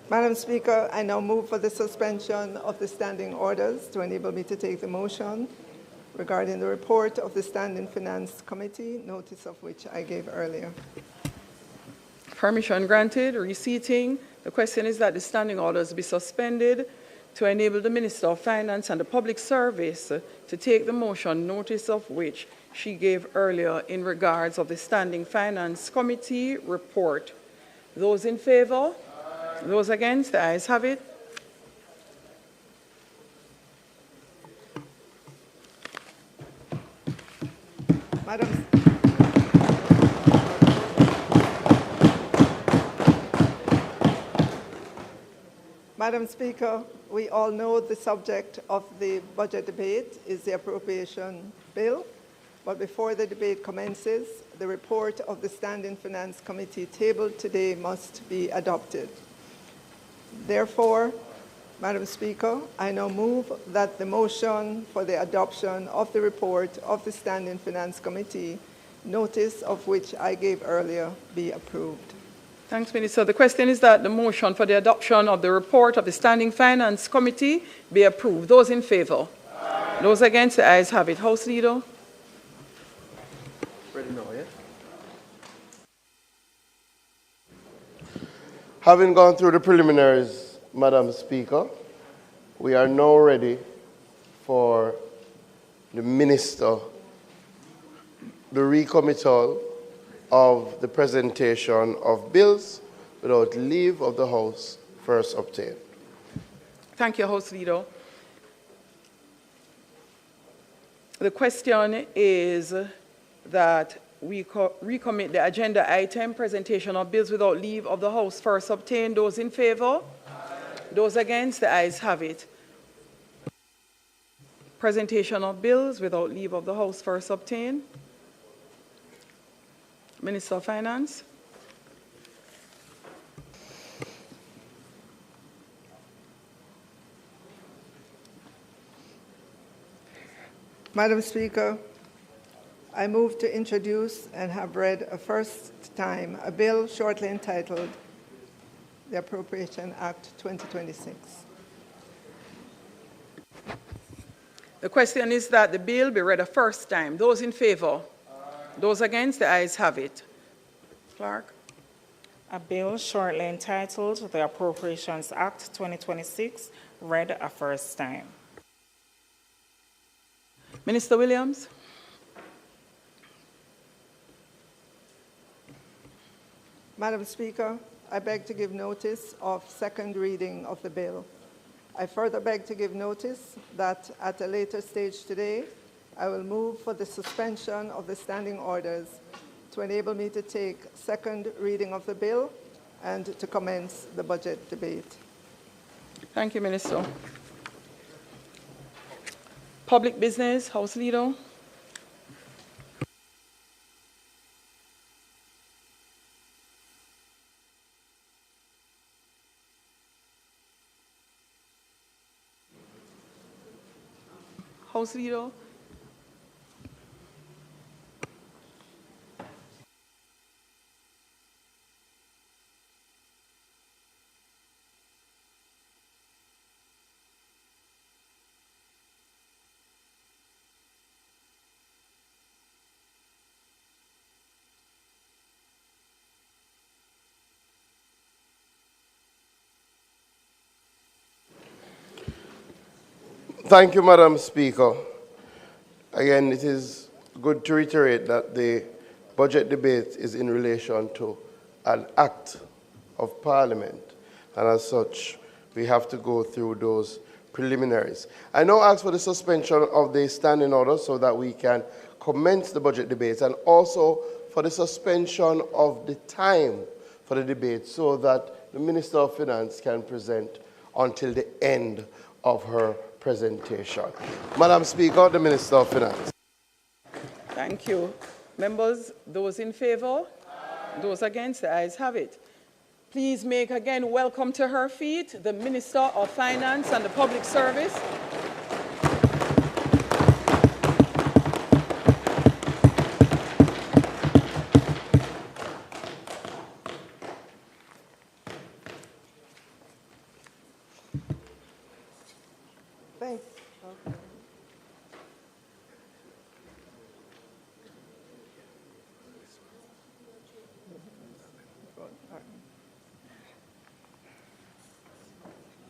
Madam Speaker, I now move for the suspension of the standing orders to enable me to take the motion regarding the report of the Standing Finance Committee, notice of which I gave earlier. Permission granted. Reseating. The question is that the standing orders be suspended to enable the Minister of Finance and the Public Service to take the motion, notice of which she gave earlier in regards of the Standing Finance Committee report. Those in favor? Those against? The ayes have it. Madam Speaker, we all know the subject of the budget debate is the appropriation bill, but before the debate commences, the report of the Standing Finance Committee tabled today must be adopted. Therefore, Madam Speaker, I now move that the motion for the adoption of the report of the Standing Finance Committee, notice of which I gave earlier, be approved. Thanks, Minister. The question is that the motion for the adoption of the report of the Standing Finance Committee be approved. Those in favor? Aye. Those against? The ayes have it. House Leader. Ready now, yeah? Having gone through the preliminaries, Madam Speaker, we are now ready for the Minister, the recommittal of the presentation of bills without leave of the House first obtained. Thank you, House Leader. The question is that we recommit the agenda item, presentation of bills without leave of the House first obtained. Those in favor? Aye. Those against? The ayes have it. Presentation of bills without leave of the House first obtained. Minister of Finance. Madam Speaker, I move to introduce and have read a first time a bill shortly entitled the Appropriation Act 2026. The question is that the bill be read a first time. Those in favor? Those against? The ayes have it. Clerk. A bill shortly entitled the Appropriations Act 2026 read a first time. Minister Williams. Madam Speaker, I beg to give notice of second reading of the bill. I further beg to give notice that at a later stage today, I will move for the suspension of the standing orders to enable me to take second reading of the bill and to commence the budget debate. Thank you, Minister. Public Business, House Leader. House Leader. Thank you, Madam Speaker. Again, it is good to reiterate that the budget debate is in relation to an act of Parliament, and as such, we have to go through those preliminaries. I now ask for the suspension of the standing order so that we can commence the budget debates, and also for the suspension of the time for the debate so that the Minister of Finance can present until the end of her presentation. Madam Speaker, the Minister of Finance. Thank you. Members, those in favor? Those against? The ayes have it. Please make again welcome to her feet the Minister of Finance and the Public Service. Thanks.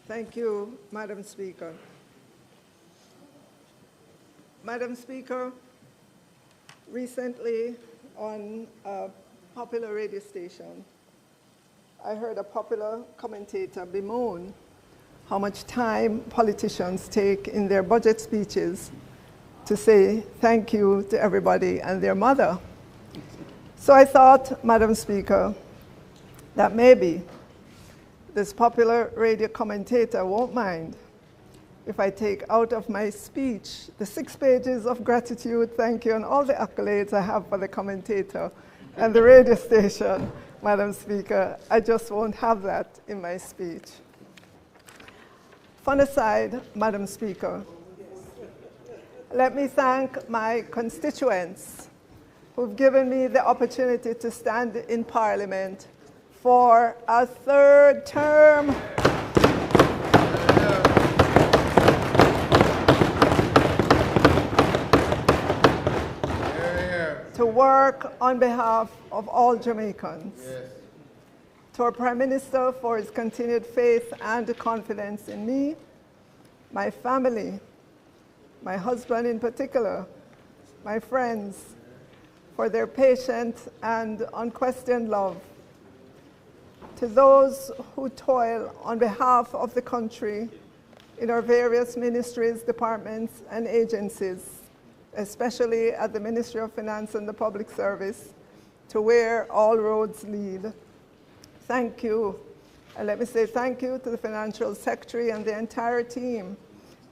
Thank you, Madam Speaker. Madam Speaker, recently on a popular radio station, I heard a popular commentator bemoan how much time politicians take in their budget speeches to say thank you to everybody and their mother. So I thought, Madam Speaker, that maybe this popular radio commentator won't mind if I take out of my speech the 6 pages of gratitude, thank you, and all the accolades I have for the commentator and the radio station, Madam Speaker. I just won't have that in my speech. Fun aside, Madam Speaker, let me thank my constituents who've given me the opportunity to stand in Parliament for a 3rd term. To work on behalf of all Jamaicans. Yes. To our Prime Minister for his continued faith and confidence in me, my family, my husband in particular, my friends, for their patient and unquestioned love. To those who toil on behalf of the country in our various ministries, departments, and agencies, especially at the Ministry of Finance and the Public Service, to where all roads lead. Thank you. And let me say thank you to the Financial Secretary and the entire team,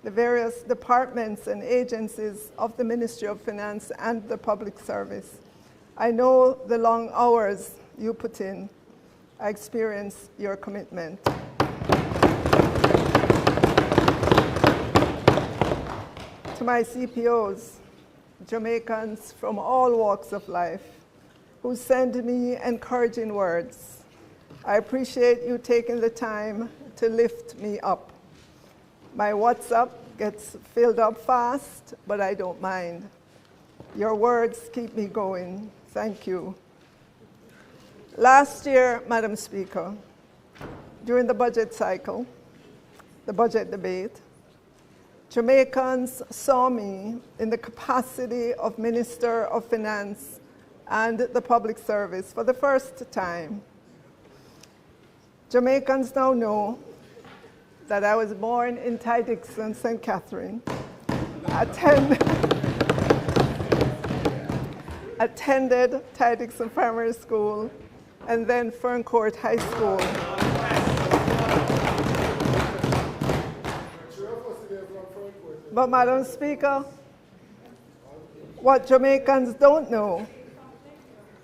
the various departments and agencies of the Ministry of Finance and the Public Service. I know the long hours you put in. I experience your commitment. To my CPOs, Jamaicans from all walks of life, who send me encouraging words, I appreciate you taking the time to lift me up. My WhatsApp gets filled up fast, but I don't mind. Your words keep me going. Thank you. Last year, Madam Speaker, during the budget cycle, the budget debate, Jamaicans saw me in the capacity of Minister of Finance and the Public Service for the first time. Jamaicans now know that I was born in Ty-Dixon, St. Catherine, attended Ty-Dixon Primary School, and then Ferncourt High School. But Madam Speaker, what Jamaicans don't know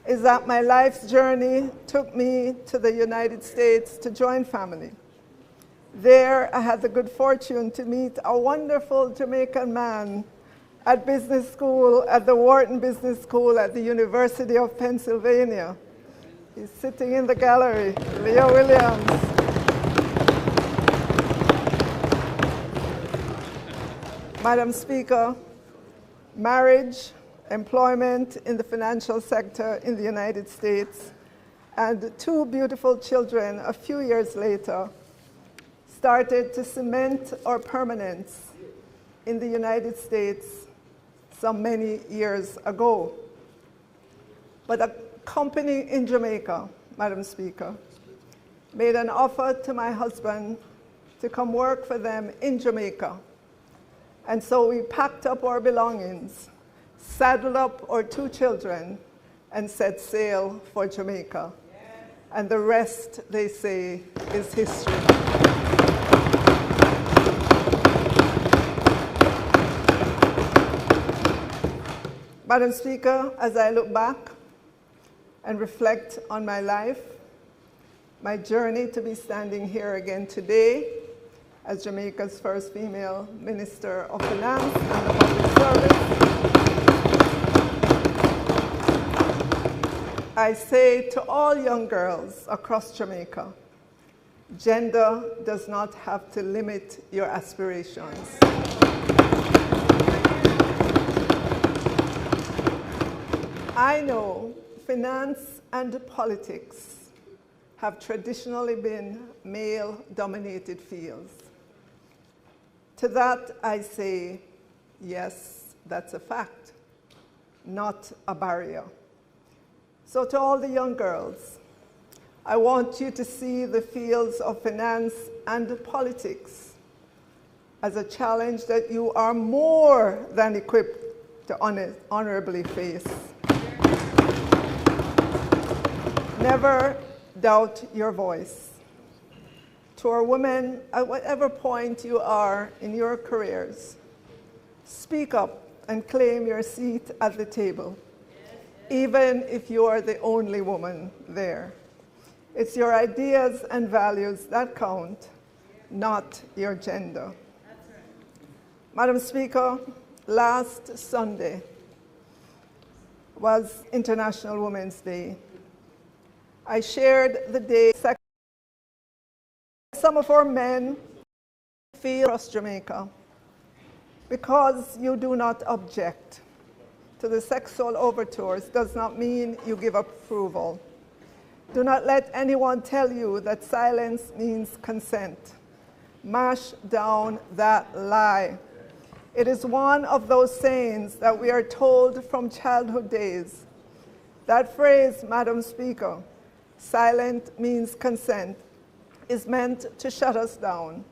is that my life's journey took me to the United States to join family. There, I had the good fortune to meet a wonderful Jamaican man at business school, at the Wharton Business School at the University of Pennsylvania. He's sitting in the gallery, Leo Williams. Madam Speaker, marriage, employment in the financial sector in the United States, and 2 beautiful children a few years later started to cement our permanence in the United States some many years ago. But a company in Jamaica, Madam Speaker, made an offer to my husband to come work for them in Jamaica. And so we packed up our belongings, saddled up our 2 children, and set sail for Jamaica. And the rest, they say, is history. Madam Speaker, as I look back and reflect on my life, my journey to be standing here again today as Jamaica's first female Minister of Finance and the Public Service, I say to all young girls across Jamaica, gender does not have to limit your aspirations. I know finance and politics have traditionally been male-dominated fields. To that I say, yes, that's a fact, not a barrier. So to all the young girls, I want you to see the fields of finance and politics as a challenge that you are more than equipped to honorably face. Never doubt your voice. To our women, at whatever point you are in your careers, speak up and claim your seat at the table, even if you are the only woman there. It's your ideas and values that count, not your gender. Madam Speaker, last Sunday was International Women's Day. I shared the day. Some of our men feel across Jamaica because you do not object to the sexual overtures does not mean you give approval. Do not let anyone tell you that silence means consent. Mash down that lie. It is one of those sayings that we are told from childhood days. That phrase, Madam Speaker, silent means consent, is meant to shut us down.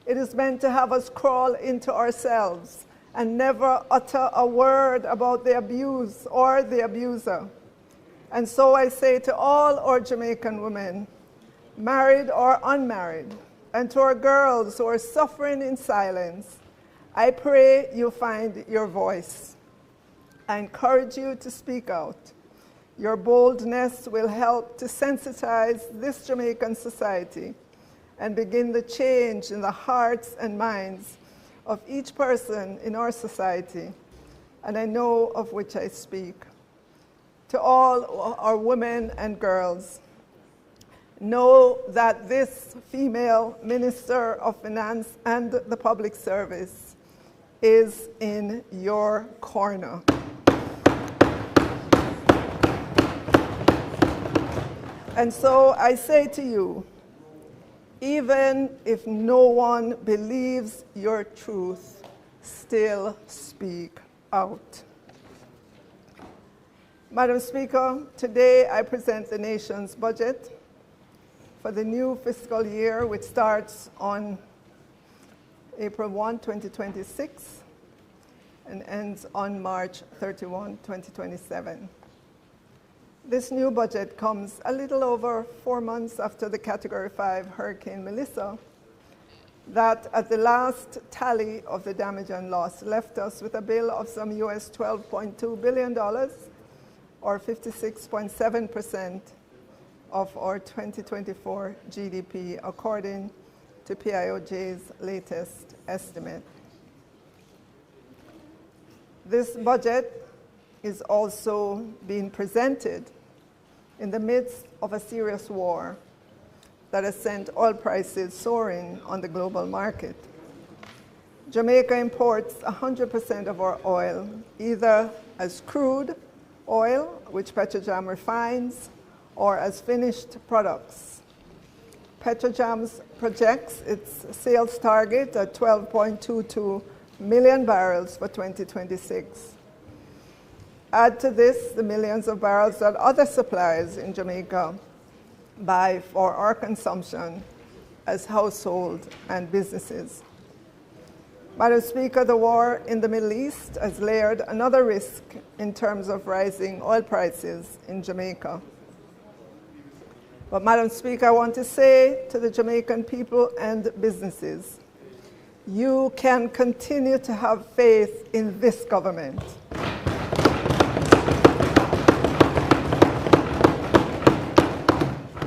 It is meant to have us crawl into ourselves and never utter a word about the abuse or the abuser. And so I say to all our Jamaican women, married or unmarried, and to our girls who are suffering in silence, I pray you find your voice. I encourage you to speak out. Your boldness will help to sensitize this Jamaican society and begin the change in the hearts and minds of each person in our society, and I know of which I speak. To all our women and girls, know that this female Minister of Finance and the Public Service is in your corner. And so I say to you, even if no one believes your truth, still speak out. Madam Speaker, today I present the nation's budget for the new fiscal year, which starts on April 1, 2026, and ends on March 31, 2027. This new budget comes a little over 4 months after the Category 5 Hurricane Melissa, that at the last tally of the damage and loss left us with a bill of some US $12.2 billion, or 56.7% of our 2024 GDP, according to PIOJ's latest estimate. This budget is also being presented in the midst of a serious war that has sent oil prices soaring on the global market. Jamaica imports 100% of our oil, either as crude oil, which Petrojam refines, or as finished products. Petrojam projects its sales target at 12.22 million barrels for 2026. Add to this the millions of barrels that other suppliers in Jamaica buy for our consumption as households and businesses. Madam Speaker, the war in the Middle East has layered another risk in terms of rising oil prices in Jamaica. But Madam Speaker, I want to say to the Jamaican people and businesses, you can continue to have faith in this government.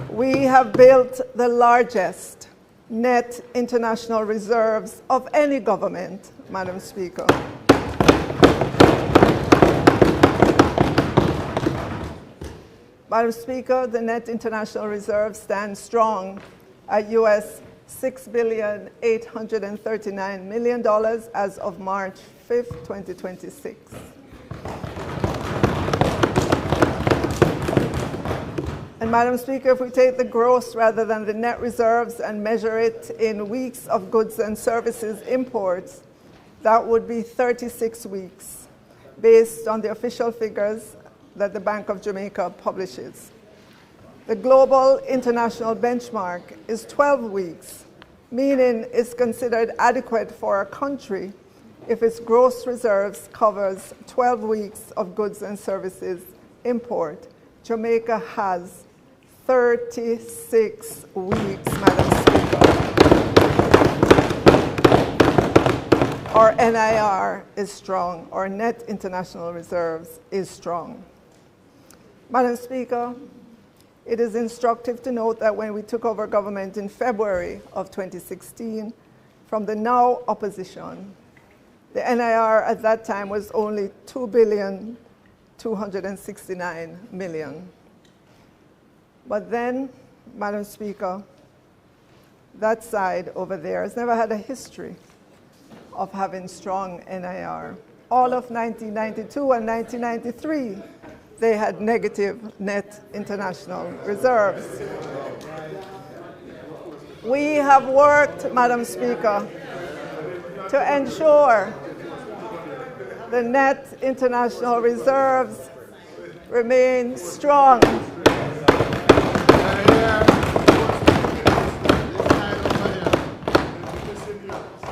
We have built the largest net international reserves of any government, Madam Speaker. Madam Speaker, the net international reserve stands strong at US $6.839 billion as of March 5th, 2026. And Madam Speaker, if we take the gross rather than the net reserves and measure it in weeks of goods and services imports, that would be 36 weeks, based on the official figures that the Bank of Jamaica publishes. The global international benchmark is 12 weeks, meaning it's considered adequate for a country if its gross reserves covers 12 weeks of goods and services import. Jamaica has 36 weeks, Madam Speaker. Our NIR is strong. Our net international reserves is strong. Madam Speaker, it is instructive to note that when we took over government in February of 2016, from the now opposition, the NIR at that time was only $2.269 billion. But then, Madam Speaker, that side over there has never had a history of having strong NIR. All of 1992 and 1993, they had negative net international reserves. We have worked, Madam Speaker, to ensure the net international reserves remain strong.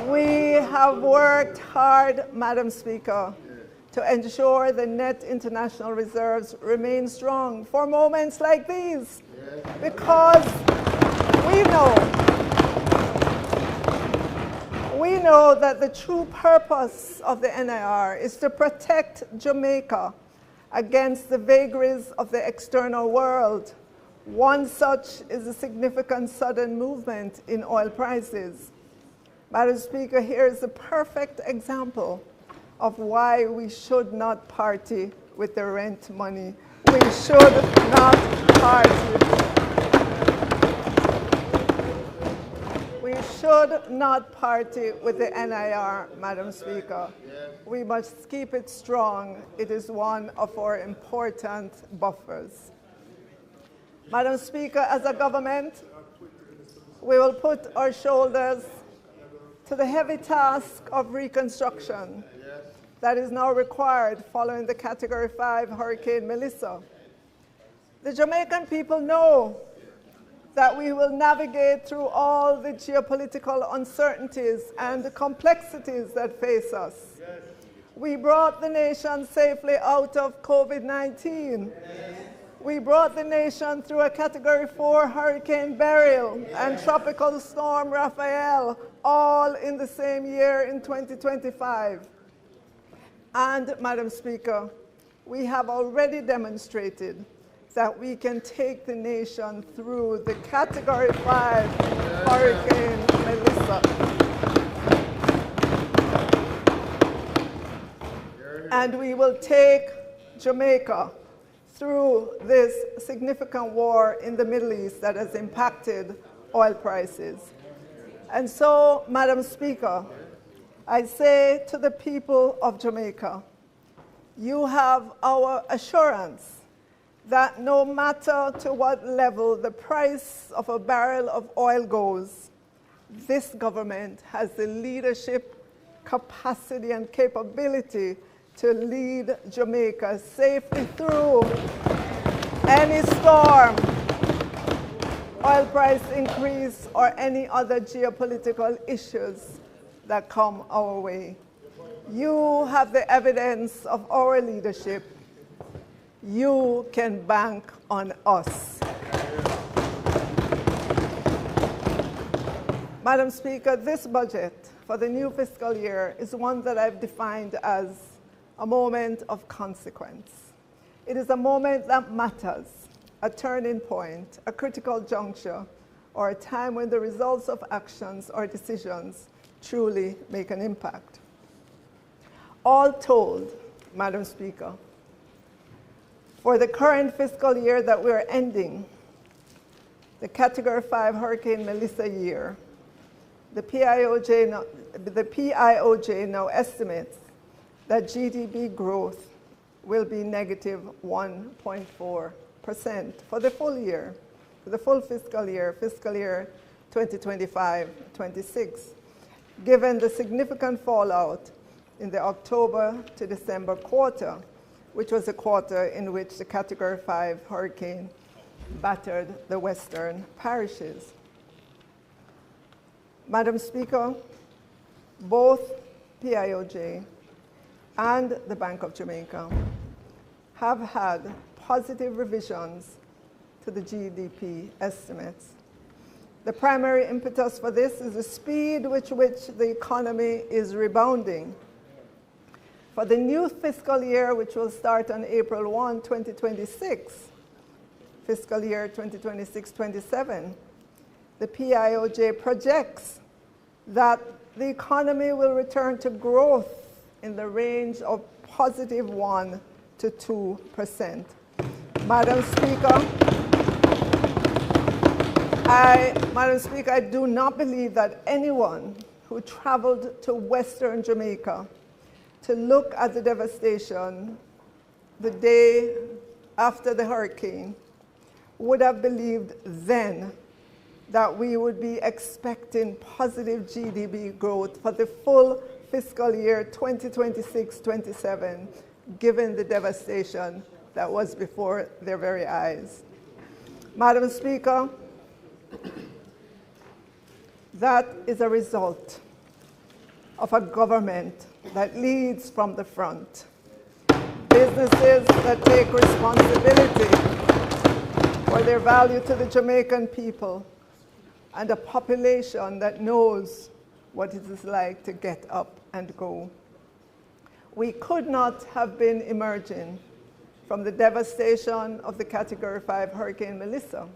We have worked hard, Madam Speaker, to ensure the net international reserves remain strong for moments like these, because we know that the true purpose of the NIR is to protect Jamaica against the vagaries of the external world. One such is a significant sudden movement in oil prices. Madam Speaker, here is a perfect example of why we should not party with the rent money. We should not party. We should not party with the NIR, Madam Speaker. We must keep it strong. It is one of our important buffers. Madam Speaker, as a government, we will put our shoulders to the heavy task of reconstruction that is now required following the Category 5 Hurricane Melissa. The Jamaican people know that we will navigate through all the geopolitical uncertainties and the complexities that face us. We brought the nation safely out of COVID-19. We brought the nation through a Category 4 Hurricane Beryl and Tropical Storm Raphael, all in the same year in 2025. And, Madam Speaker, we have already demonstrated that we can take the nation through the Category 5 Hurricane Melissa. And we will take Jamaica through this significant war in the Middle East that has impacted oil prices. And so, Madam Speaker, I say to the people of Jamaica, you have our assurance that no matter to what level the price of a barrel of oil goes, this government has the leadership capacity and capability to lead Jamaica safely through any storm, oil price increase, or any other geopolitical issues that come our way. You have the evidence of our leadership. You can bank on us. Madam Speaker, this budget for the new fiscal year is one that I've defined as a moment of consequence. It is a moment that matters, a turning point, a critical juncture, or a time when the results of actions or decisions truly make an impact. All told, Madam Speaker, for the current fiscal year that we're ending, the Category 5 Hurricane Melissa year, the PIOJ now estimates that GDP growth will be negative 1.4% for the full year, for the full fiscal year 2025-26, given the significant fallout in the October to December quarter, which was a quarter in which the Category 5 hurricane battered the western parishes. Madam Speaker, both PIOJ and the Bank of Jamaica have had positive revisions to the GDP estimates. The primary impetus for this is the speed with which the economy is rebounding. For the new fiscal year, which will start on April 1, 2026, fiscal year 2026-27, the PIOJ projects that the economy will return to growth in the range of positive 1 to 2%. Madam Speaker, I do not believe that anyone who traveled to Western Jamaica to look at the devastation the day after the hurricane would have believed then that we would be expecting positive GDP growth for the full fiscal year 2026-27, given the devastation that was before their very eyes. Madam Speaker, that is a result of a government that leads from the front, businesses that take responsibility for their value to the Jamaican people, and a population that knows what it is like to get up and go. We could not have been emerging from the devastation of the Category 5 Hurricane Melissa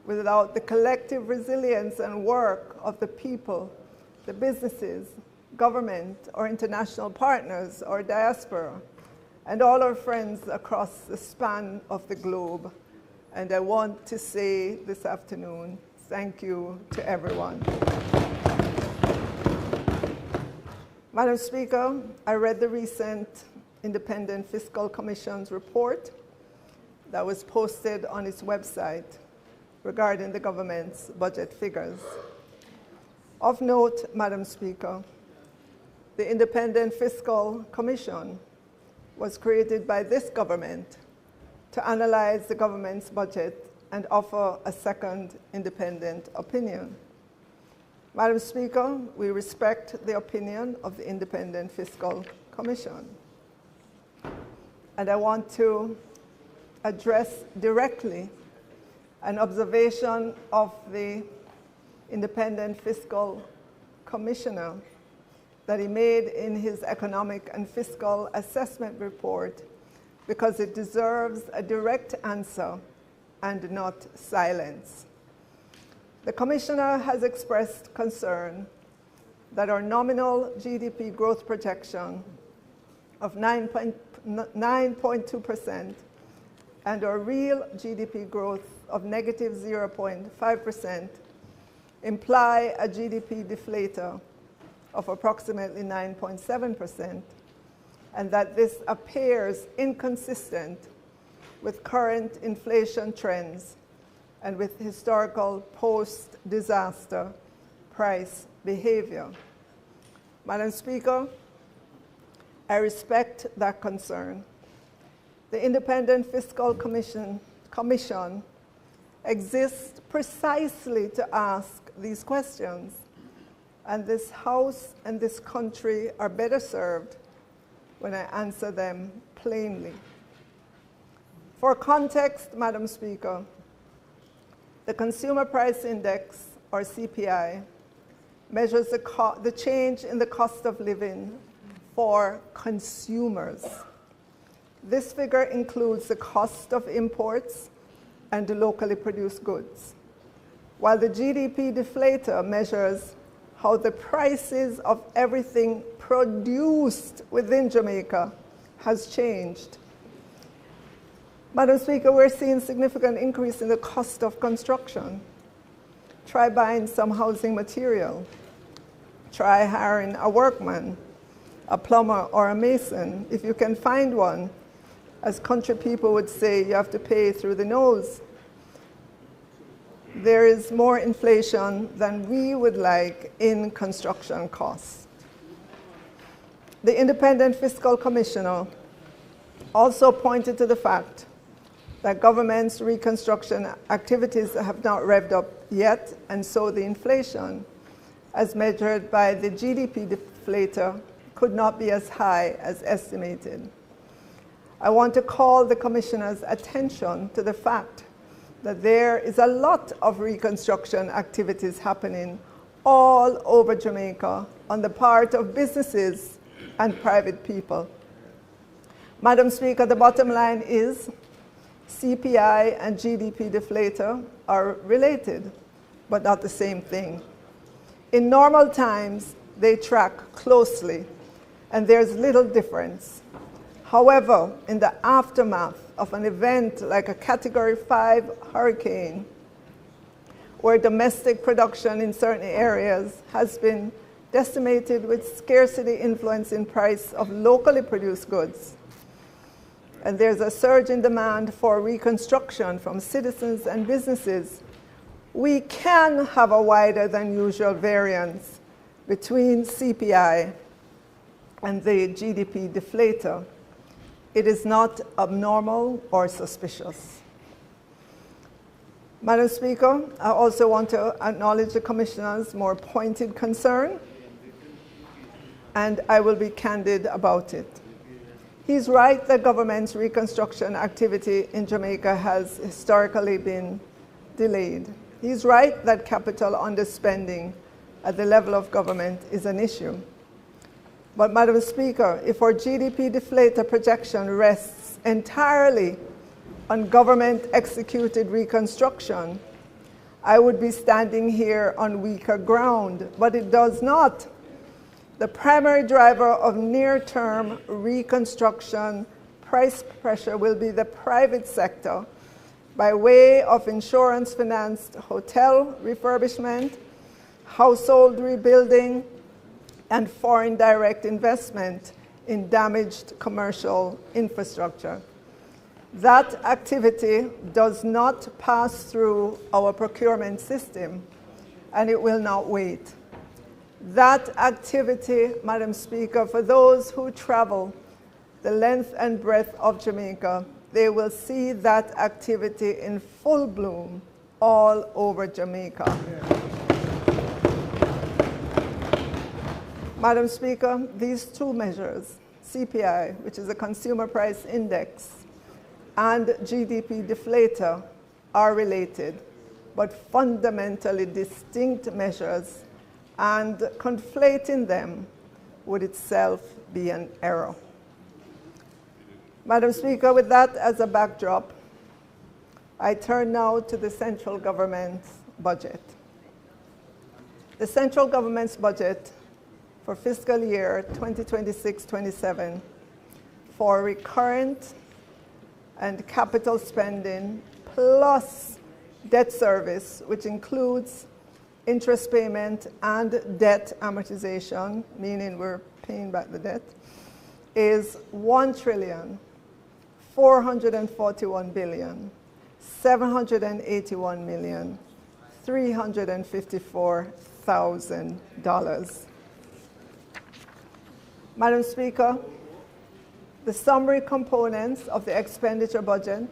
without the collective resilience and work of the people, the businesses, government, or international partners, or diaspora, and all our friends across the span of the globe. And I want to say this afternoon, thank you to everyone. Madam Speaker, I read the recent Independent Fiscal Commission's report that was posted on its website regarding the government's budget figures. Of note, Madam Speaker, the Independent Fiscal Commission was created by this government to analyze the government's budget and offer a second independent opinion. Madam Speaker, we respect the opinion of the Independent Fiscal Commission. And I want to address directly an observation of the Independent Fiscal Commissioner that he made in his Economic and Fiscal Assessment Report, because it deserves a direct answer and not silence. The Commissioner has expressed concern that our nominal GDP growth projection of 9.2% and our real GDP growth of negative 0.5% imply a GDP deflator of approximately 9.7%, and that this appears inconsistent with current inflation trends and with historical post-disaster price behavior. Madam Speaker, I respect that concern. The Independent Fiscal Commission exists precisely to ask these questions, and this House and this country are better served when I answer them plainly. For context, Madam Speaker, the Consumer Price Index, or CPI, measures the change in the cost of living for consumers. This figure includes the cost of imports and the locally produced goods, while the GDP deflator measures how the prices of everything produced within Jamaica has changed. Madam Speaker, we're seeing significant increase in the cost of construction. Try buying some housing material. Try hiring a workman, a plumber, or a mason. If you can find one, as country people would say, you have to pay through the nose. There is more inflation than we would like in construction costs. The Independent Fiscal Commissioner also pointed to the fact that government's reconstruction activities have not revved up yet, and so the inflation, as measured by the GDP deflator, could not be as high as estimated. I want to call the Commissioner's attention to the fact that there is a lot of reconstruction activities happening all over Jamaica on the part of businesses and private people. Madam Speaker, the bottom line is CPI and GDP deflator are related, but not the same thing. In normal times, they track closely, and there's little difference. However, in the aftermath of an event like a Category 5 hurricane, where domestic production in certain areas has been decimated with scarcity influencing price of locally produced goods, and there's a surge in demand for reconstruction from citizens and businesses, we can have a wider than usual variance between CPI and the GDP deflator. It is not abnormal or suspicious. Madam Speaker, I also want to acknowledge the Commissioner's more pointed concern, and I will be candid about it. He's right that government's reconstruction activity in Jamaica has historically been delayed. He's right that capital underspending at the level of government is an issue. But Madam Speaker, if our GDP deflator projection rests entirely on government-executed reconstruction, I would be standing here on weaker ground, but it does not. The primary driver of near-term reconstruction price pressure will be the private sector by way of insurance-financed hotel refurbishment, household rebuilding, and foreign direct investment in damaged commercial infrastructure. That activity does not pass through our procurement system, and it will not wait. That activity, Madam Speaker, for those who travel the length and breadth of Jamaica, they will see that activity in full bloom all over Jamaica. Madam Speaker, these two measures, CPI, which is a consumer price index, and GDP deflator, are related, but fundamentally distinct measures, and conflating them would itself be an error. Madam Speaker, with that as a backdrop, I turn now to the central government's budget. The central government's budget for fiscal year 2026-27 for recurrent and capital spending plus debt service, which includes interest payment and debt amortization, meaning we're paying back the debt, is 1,441,781,354,000. Madam Speaker, the summary components of the expenditure budget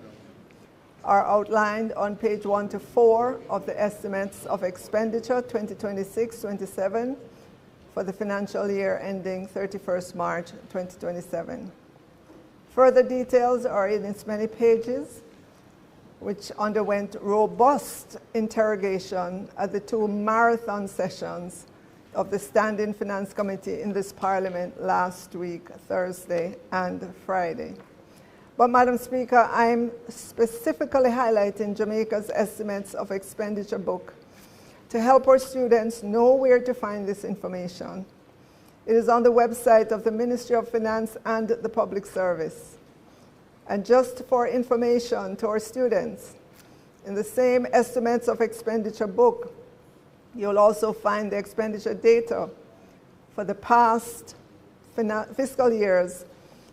are outlined on page 1 to 4 of the estimates of expenditure 2026-27 for the financial year ending 31st March 2027. Further details are in its many pages, which underwent robust interrogation at the 2 marathon sessions of the Standing Finance Committee in this Parliament last week, Thursday and Friday. But, Madam Speaker, I'm specifically highlighting Jamaica's estimates of expenditure book to help our students know where to find this information. It is on the website of the Ministry of Finance and the Public Service. And just for information to our students, in the same estimates of expenditure book, you'll also find the expenditure data for the past fiscal years,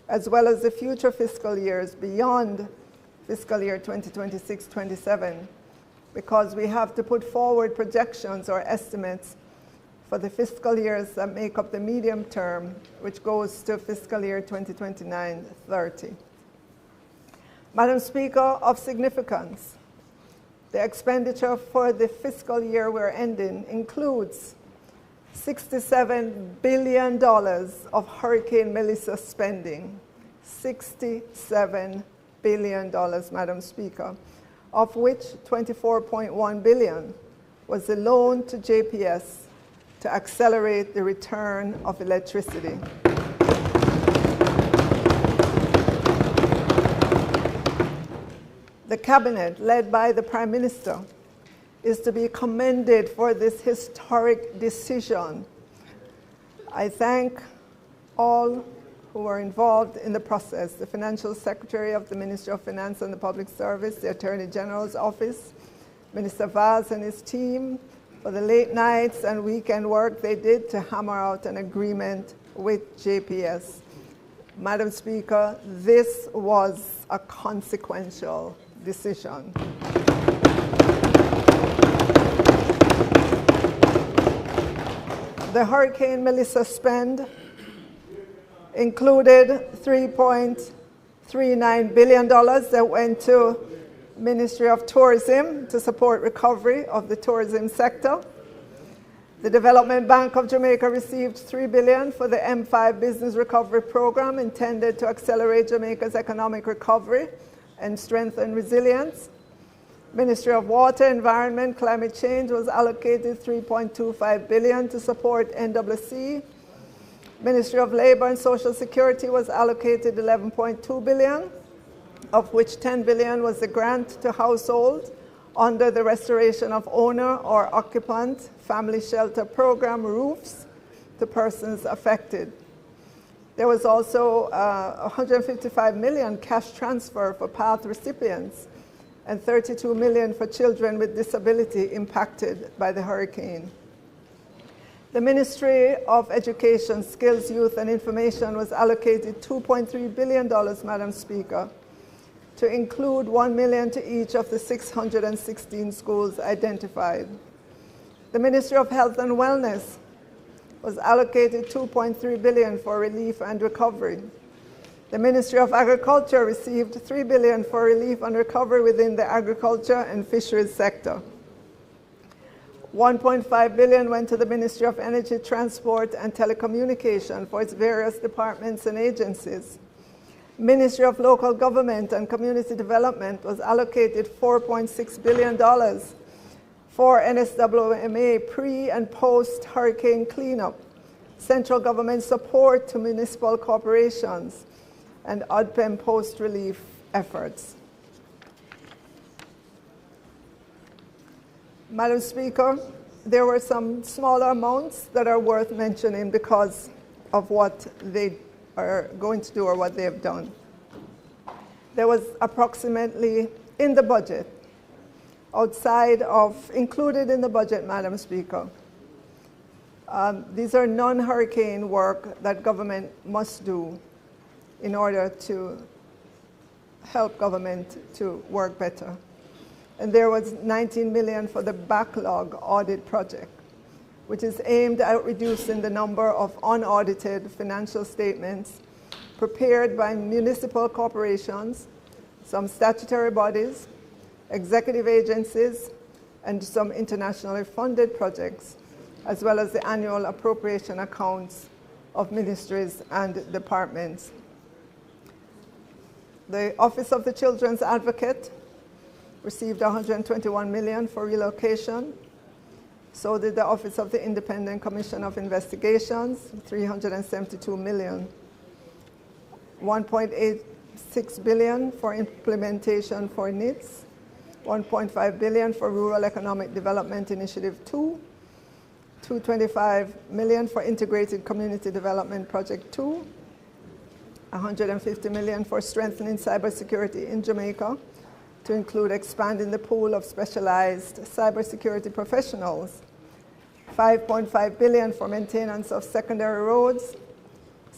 as well as the future fiscal years beyond fiscal year 2026-27, because we have to put forward projections or estimates for the fiscal years that make up the medium term, which goes to fiscal year 2029-30. Madam Speaker, of significance, the expenditure for the fiscal year we're ending includes $67 billion of Hurricane Melissa spending. $67 billion, Madam Speaker, of which $24.1 billion was the loan to JPS to accelerate the return of electricity. The Cabinet, led by the Prime Minister, is to be commended for this historic decision. I thank all who were involved in the process, the Financial Secretary of the Ministry of Finance and the Public Service, the Attorney General's Office, Minister Vaz and his team, for the late nights and weekend work they did to hammer out an agreement with JPS. Madam Speaker, this was a consequential decision. The Hurricane Melissa spend included $3.39 billion that went to Ministry of Tourism to support recovery of the tourism sector. The Development Bank of Jamaica received $3 billion for the M5 Business Recovery Program intended to accelerate Jamaica's economic recovery and strengthen resilience. Ministry of Water, Environment, Climate Change was allocated $3.25 billion to support NWC. Ministry of Labor and Social Security was allocated $11.2 billion, of which $10 billion was the grant to households under the Restoration of Owner or Occupant Family Shelter Program roofs to persons affected. There was also $155 million cash transfer for PATH recipients and $32 million for children with disability impacted by the hurricane. The Ministry of Education, Skills, Youth and Information was allocated $2.3 billion, Madam Speaker, to include $1 million to each of the 616 schools identified. The Ministry of Health and Wellness was allocated $2.3 billion for relief and recovery. The Ministry of Agriculture received $3 billion for relief and recovery within the agriculture and fisheries sector. $1.5 billion went to the Ministry of Energy, Transport and Telecommunication for its various departments and agencies. Ministry of Local Government and Community Development was allocated $4.6 billion for NSWMA pre- and post-hurricane cleanup, central government support to municipal corporations, and ODPEM post-relief efforts. Madam Speaker, there were some smaller amounts that are worth mentioning because of what they are going to do or what they have done. There was approximately in the budget, included in the budget, Madam Speaker, these are non-hurricane work that government must do in order to help government to work better. And there was $19 million for the backlog audit project. which is aimed at reducing the number of unaudited financial statements prepared by municipal corporations, some statutory bodies, executive agencies, and some internationally funded projects, as well as the annual appropriation accounts of ministries and departments. The Office of the Children's Advocate received $121 million for relocation. So did the Office of the Independent Commission of Investigations, $372 million. $1.86 billion for implementation for NITS, $1.5 billion for Rural Economic Development Initiative 2, $225 million for Integrated Community Development Project 2, $150 million for strengthening cybersecurity in Jamaica, to include expanding the pool of specialized cybersecurity professionals, $5.5 billion for maintenance of secondary roads,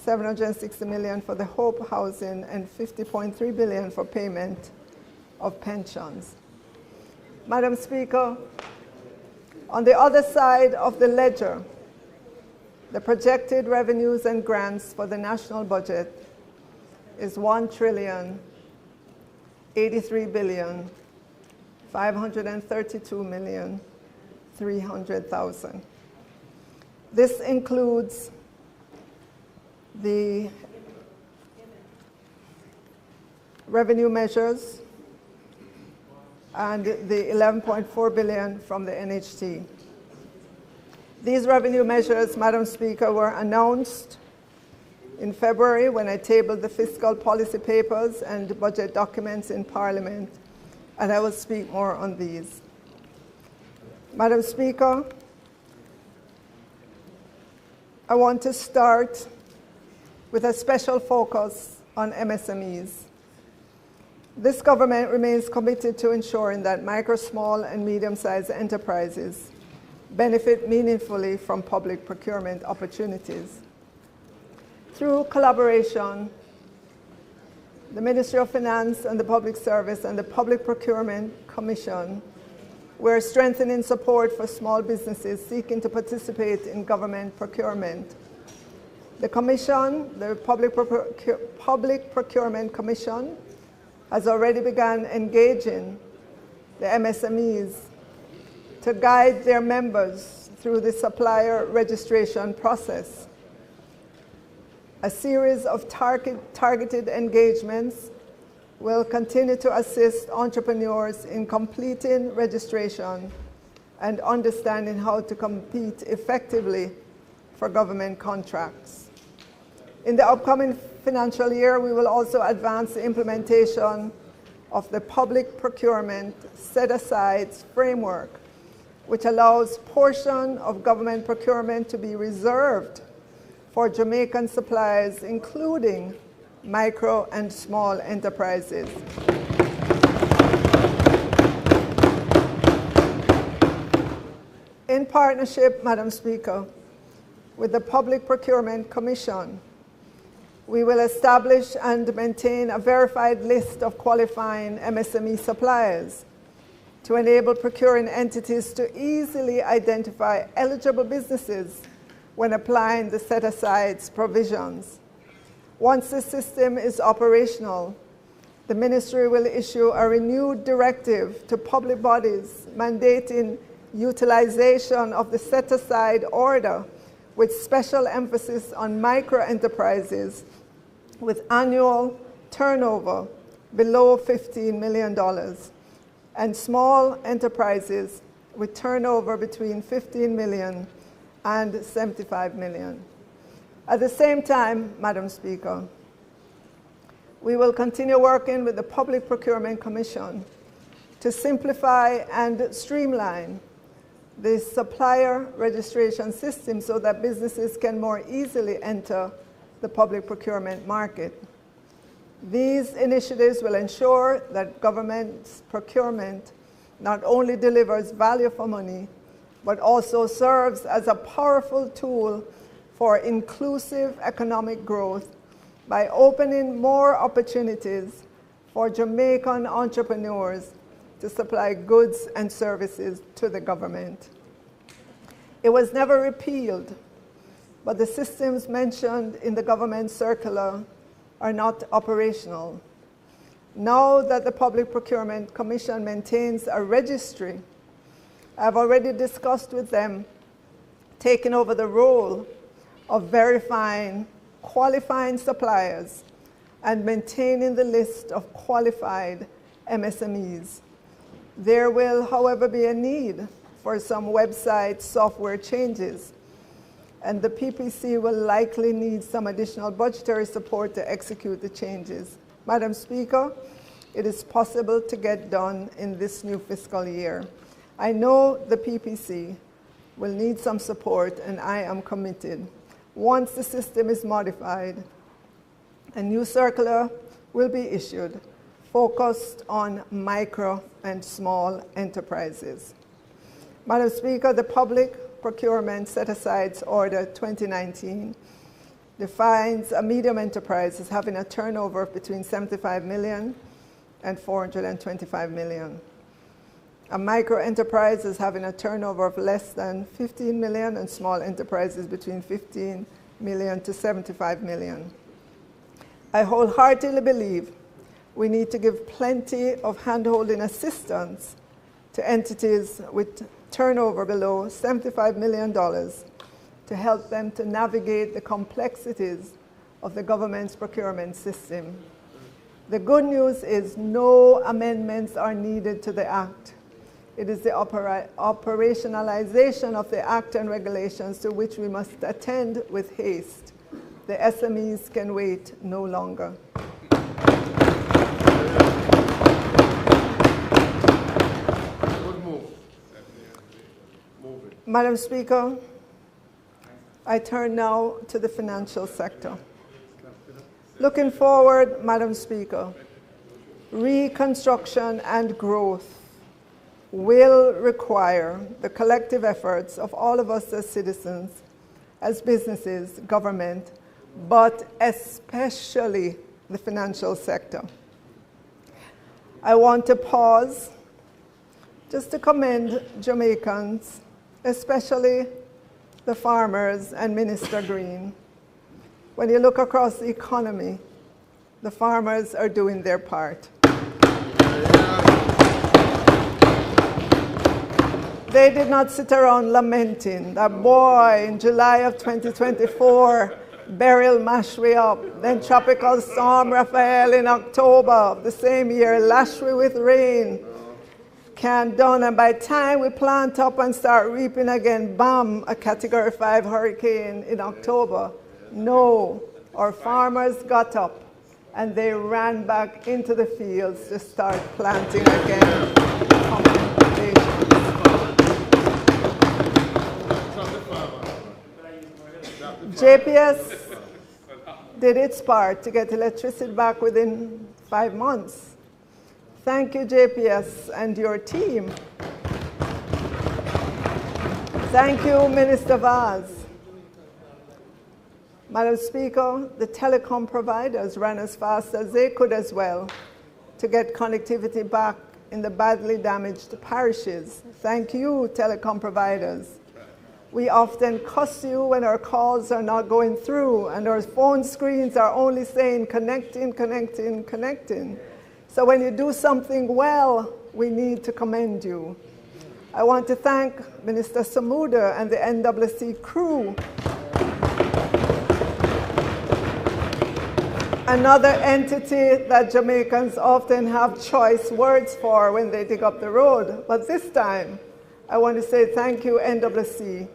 $760 million for the Hope Housing, and $50.3 billion for payment of pensions. Madam Speaker, on the other side of the ledger, the projected revenues and grants for the national budget is $1,083,532,300,000. This includes the revenue measures and the $11.4 billion from the NHT. These revenue measures, Madam Speaker, were announced in February when I tabled the fiscal policy papers and budget documents in Parliament, and I will speak more on these. Madam Speaker, I want to start with a special focus on MSMEs. This government remains committed to ensuring that micro, small, and medium-sized enterprises benefit meaningfully from public procurement opportunities. Through collaboration, the Ministry of Finance and the Public Service and the Public Procurement Commission, we're strengthening support for small businesses seeking to participate in government procurement. The Commission, the Public Procurement Commission, has already begun engaging the MSMEs to guide their members through the supplier registration process. A series of targeted engagements will continue to assist entrepreneurs in completing registration and understanding how to compete effectively for government contracts. In the upcoming financial year, we will also advance the implementation of the public procurement set-asides framework, which allows portion of government procurement to be reserved for Jamaican suppliers, including micro and small enterprises. In partnership, Madam Speaker, with the Public Procurement Commission, we will establish and maintain a verified list of qualifying MSME suppliers to enable procuring entities to easily identify eligible businesses when applying the set-asides provisions. Once the system is operational, the Ministry will issue a renewed directive to public bodies mandating utilization of the set-aside order with special emphasis on micro-enterprises with annual turnover below $15 million and small enterprises with turnover between $15 million and $75 million. At the same time, Madam Speaker, we will continue working with the Public Procurement Commission to simplify and streamline the supplier registration system so that businesses can more easily enter the public procurement market. These initiatives will ensure that government procurement not only delivers value for money, but also serves as a powerful tool for inclusive economic growth by opening more opportunities for Jamaican entrepreneurs to supply goods and services to the government. It was never repealed, but the systems mentioned in the government circular are not operational. Now that the Public Procurement Commission maintains a registry, I've already discussed with them taking over the role of verifying qualifying suppliers and maintaining the list of qualified MSMEs. There will, however, be a need for some website software changes, and the PPC will likely need some additional budgetary support to execute the changes. Madam Speaker, it is possible to get done in this new fiscal year. I know the PPC will need some support, and I am committed. Once the system is modified, a new circular will be issued focused on micro and small enterprises. Madam Speaker, the Public Procurement Set-Asides Order 2019 defines a medium enterprise as having a turnover of between 75 million and 425 million. A micro enterprise is having a turnover of less than 15 million, and small enterprises between 15 million to 75 million. I wholeheartedly believe we need to give plenty of hand-holding assistance to entities with turnover below $75 million to help them to navigate the complexities of the government's procurement system. The good news is no amendments are needed to the Act. It is the operationalization of the Act and regulations to which we must attend with haste. The SMEs can wait no longer. Madam Speaker, I turn now to the financial sector. Looking forward, Madam Speaker, reconstruction and growth will require the collective efforts of all of us as citizens, as businesses, government, but especially the financial sector. I want to pause just to commend Jamaicans, especially the farmers and Minister Green. When you look across the economy, the farmers are doing their part. They did not sit around lamenting that, boy, in July of 2024, Beryl mashed we up. Then Tropical Storm Raphael in October of the same year lashed we with rain. Can't done, and by the time we plant up and start reaping again, bam, a Category 5 hurricane in October. No, our farmers got up and they ran back into the fields to start planting again. JPS did its part to get electricity back within 5 months. Thank you, JPS and your team. Thank you, Minister Vaz. Madam Speaker, the telecom providers ran as fast as they could as well to get connectivity back in the badly damaged parishes. Thank you, telecom providers. We often cuss you when our calls are not going through and our phone screens are only saying connecting, connecting, connecting. So when you do something well, we need to commend you. I want to thank Minister Samuda and the NWC crew. Another entity that Jamaicans often have choice words for when they dig up the road. But this time, I want to say thank you, NWC.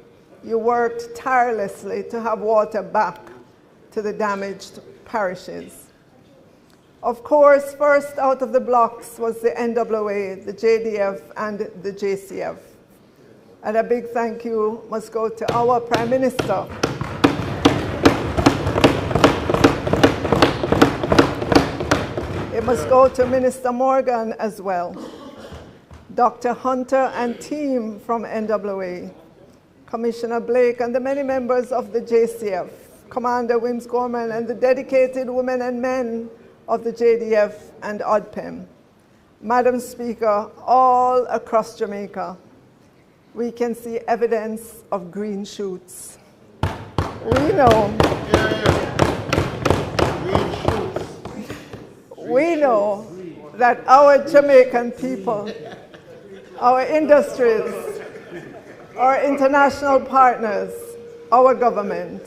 You worked tirelessly to have water back to the damaged parishes. Of course, first out of the blocks was the NWA, the JDF, and the JCF. And a big thank you must go to our Prime Minister. It must go to Minister Morgan as well, Dr. Hunter and team from NWA, Commissioner Blake and the many members of the JCF, Commander Wims Gorman and the dedicated women and men of the JDF and ODPEM. Madam Speaker, all across Jamaica, we can see evidence of green shoots. We know. We know that our Jamaican people, our industries, our international partners, our government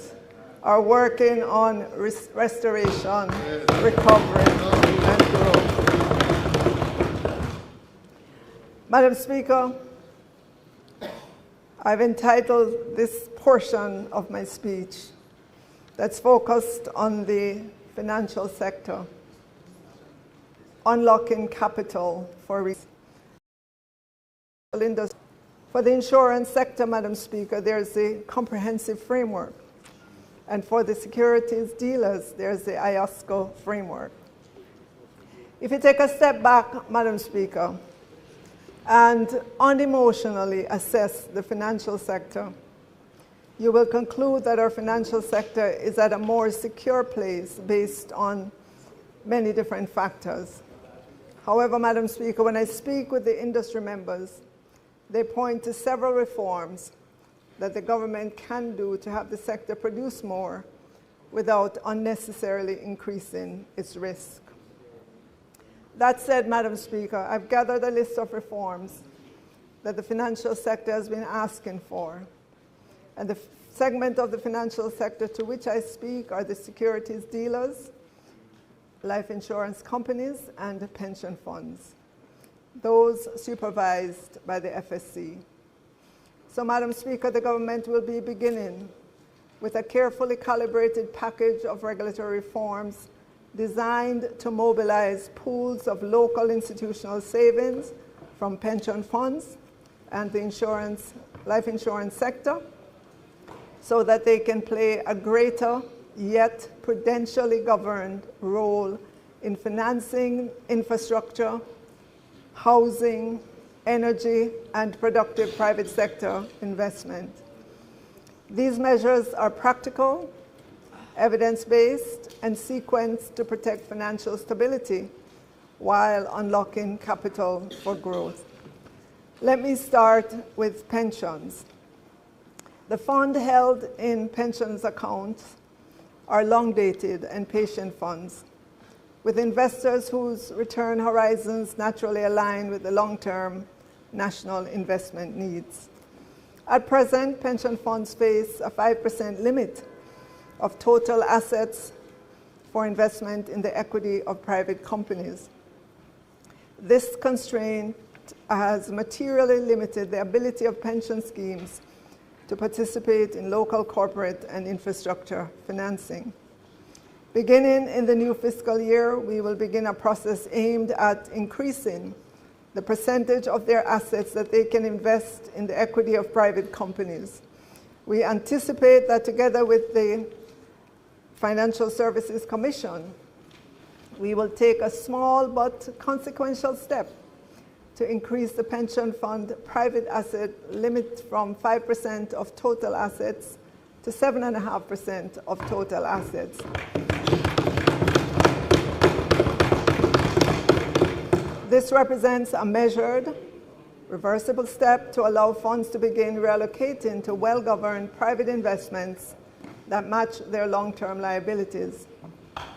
are working on restoration, recovery, and growth. Madam Speaker, I've entitled this portion of my speech that's focused on the financial sector, Unlocking Capital for industry. For the insurance sector, Madam Speaker, there's a comprehensive framework. And for the securities dealers, there's the IOSCO framework. If you take a step back, Madam Speaker, and unemotionally assess the financial sector, you will conclude that our financial sector is at a more secure place based on many different factors. However, Madam Speaker, when I speak with the industry members, they point to several reforms that the government can do to have the sector produce more without unnecessarily increasing its risk. That said, Madam Speaker, I've gathered a list of reforms that the financial sector has been asking for. And the segment of the financial sector to which I speak are the securities dealers, life insurance companies, and pension funds, those supervised by the FSC. So, Madam Speaker, the government will be beginning with a carefully calibrated package of regulatory reforms designed to mobilize pools of local institutional savings from pension funds and the life insurance sector so that they can play a greater yet prudentially governed role in financing infrastructure, housing, energy, and productive private sector investment. These measures are practical, evidence-based, and sequenced to protect financial stability while unlocking capital for growth. Let me start with pensions. The fund held in pensions accounts are long-dated and patient funds, with investors whose return horizons naturally align with the long-term national investment needs. At present, pension funds face a 5% limit of total assets for investment in the equity of private companies. This constraint has materially limited the ability of pension schemes to participate in local corporate and infrastructure financing. Beginning in the new fiscal year, we will begin a process aimed at increasing the percentage of their assets that they can invest in the equity of private companies. We anticipate that together with the Financial Services Commission, we will take a small but consequential step to increase the pension fund private asset limit from 5% of total assets to 7.5% of total assets. This represents a measured, reversible step to allow funds to begin reallocating to well-governed private investments that match their long-term liabilities.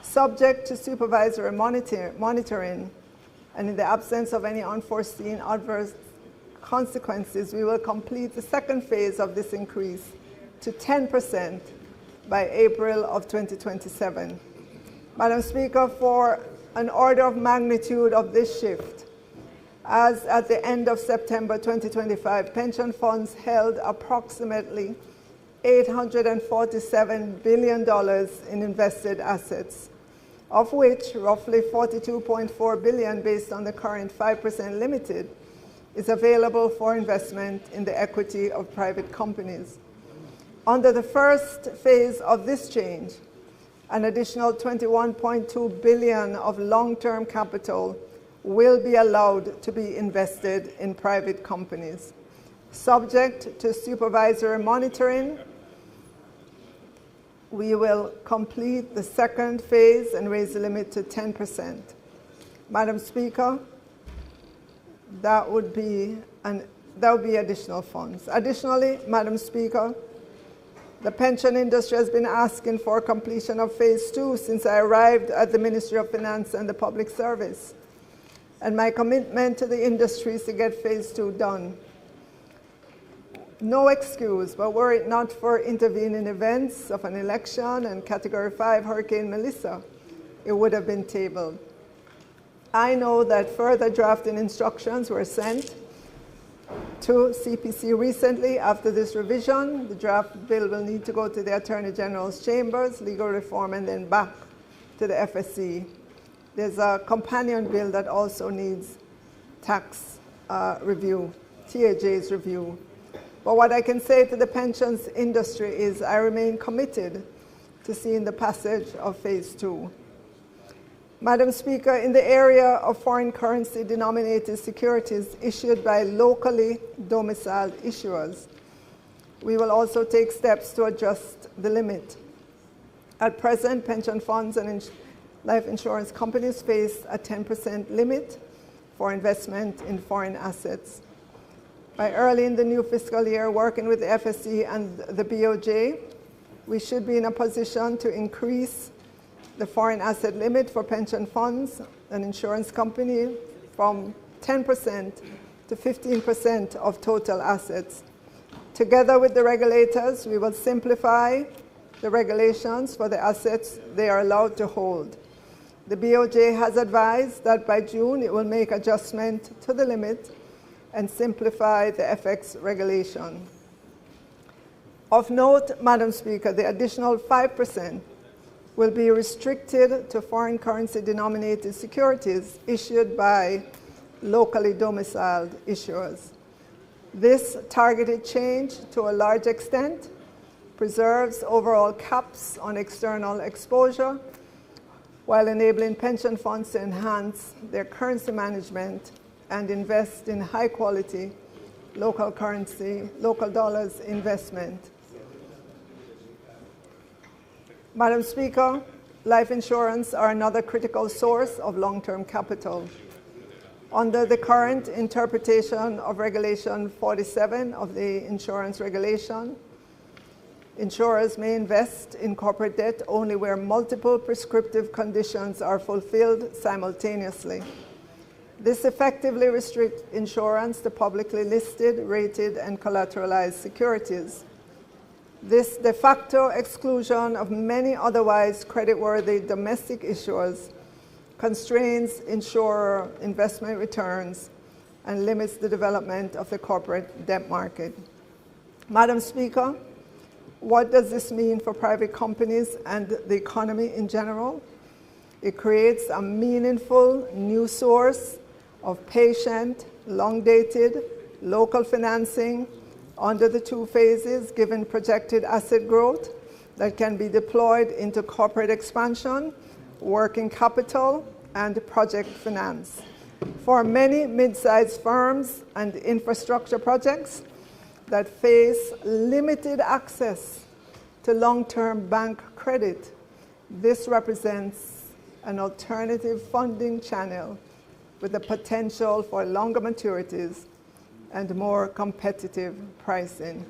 Subject to supervisory monitoring, and in the absence of any unforeseen adverse consequences, we will complete the second phase of this increase to 10% by April of 2027. Madam Speaker, for an order of magnitude of this shift, as at the end of September 2025, pension funds held approximately $847 billion in invested assets, of which roughly $42.4 billion, based on the current 5% limited, is available for investment in the equity of private companies. Under the first phase of this change, an additional $21.2 billion of long-term capital will be allowed to be invested in private companies. Subject to supervisory monitoring, we will complete the second phase and raise the limit to 10%. Madam Speaker, that would be an there will be additional funds. Additionally, Madam Speaker, the pension industry has been asking for completion of Phase 2 since I arrived at the Ministry of Finance and the Public Service. And my commitment to the industry is to get Phase 2 done. No excuse, but were it not for intervening events of an election and Category 5 Hurricane Melissa, it would have been tabled. I know that further drafting instructions were sent to CPC recently. After this revision, the draft bill will need to go to the Attorney General's chambers, legal reform, and then back to the FSC. There's a companion bill that also needs tax review, TAJ's review. But what I can say to the pensions industry is I remain committed to seeing the passage of Phase 2. Madam Speaker, in the area of foreign currency denominated securities issued by locally domiciled issuers, we will also take steps to adjust the limit. At present, pension funds and life insurance companies face a 10% limit for investment in foreign assets. By early in the new fiscal year, working with the FSC and the BOJ, we should be in a position to increase the foreign asset limit for pension funds and insurance companies from 10% to 15% of total assets. Together with the regulators, we will simplify the regulations for the assets they are allowed to hold. The BOJ has advised that by June it will make adjustment to the limit and simplify the FX regulation. Of note, Madam Speaker, the additional 5% will be restricted to foreign currency denominated securities issued by locally domiciled issuers. This targeted change, to a large extent, preserves overall caps on external exposure while enabling pension funds to enhance their currency management and invest in high-quality local currency, local dollars investment. Madam Speaker, life insurance are another critical source of long-term capital. Under the current interpretation of Regulation 47 of the Insurance Regulation, insurers may invest in corporate debt only where multiple prescriptive conditions are fulfilled simultaneously. This effectively restricts insurance to publicly listed, rated, and collateralized securities. This de facto exclusion of many otherwise creditworthy domestic issuers constrains insurer investment returns and limits the development of the corporate debt market. Madam Speaker, what does this mean for private companies and the economy in general? It creates a meaningful new source of patient, long-dated, local financing under the two phases, given projected asset growth that can be deployed into corporate expansion, working capital, and project finance. For many mid-sized firms and infrastructure projects that face limited access to long-term bank credit, this represents an alternative funding channel with the potential for longer maturities and more competitive pricing.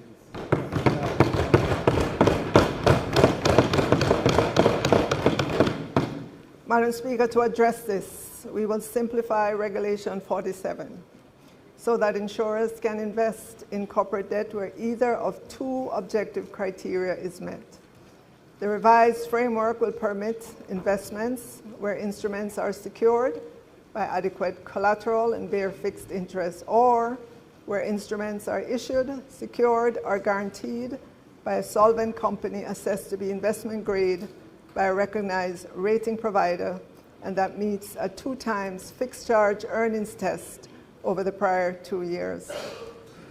Madam Speaker, to address this, we will simplify Regulation 47 so that insurers can invest in corporate debt where either of two objective criteria is met. The revised framework will permit investments where instruments are secured by adequate collateral and bear fixed interest, or where instruments are issued, secured, or guaranteed by a solvent company assessed to be investment grade by a recognized rating provider, and that meets a 2x fixed charge earnings test over the prior 2 years.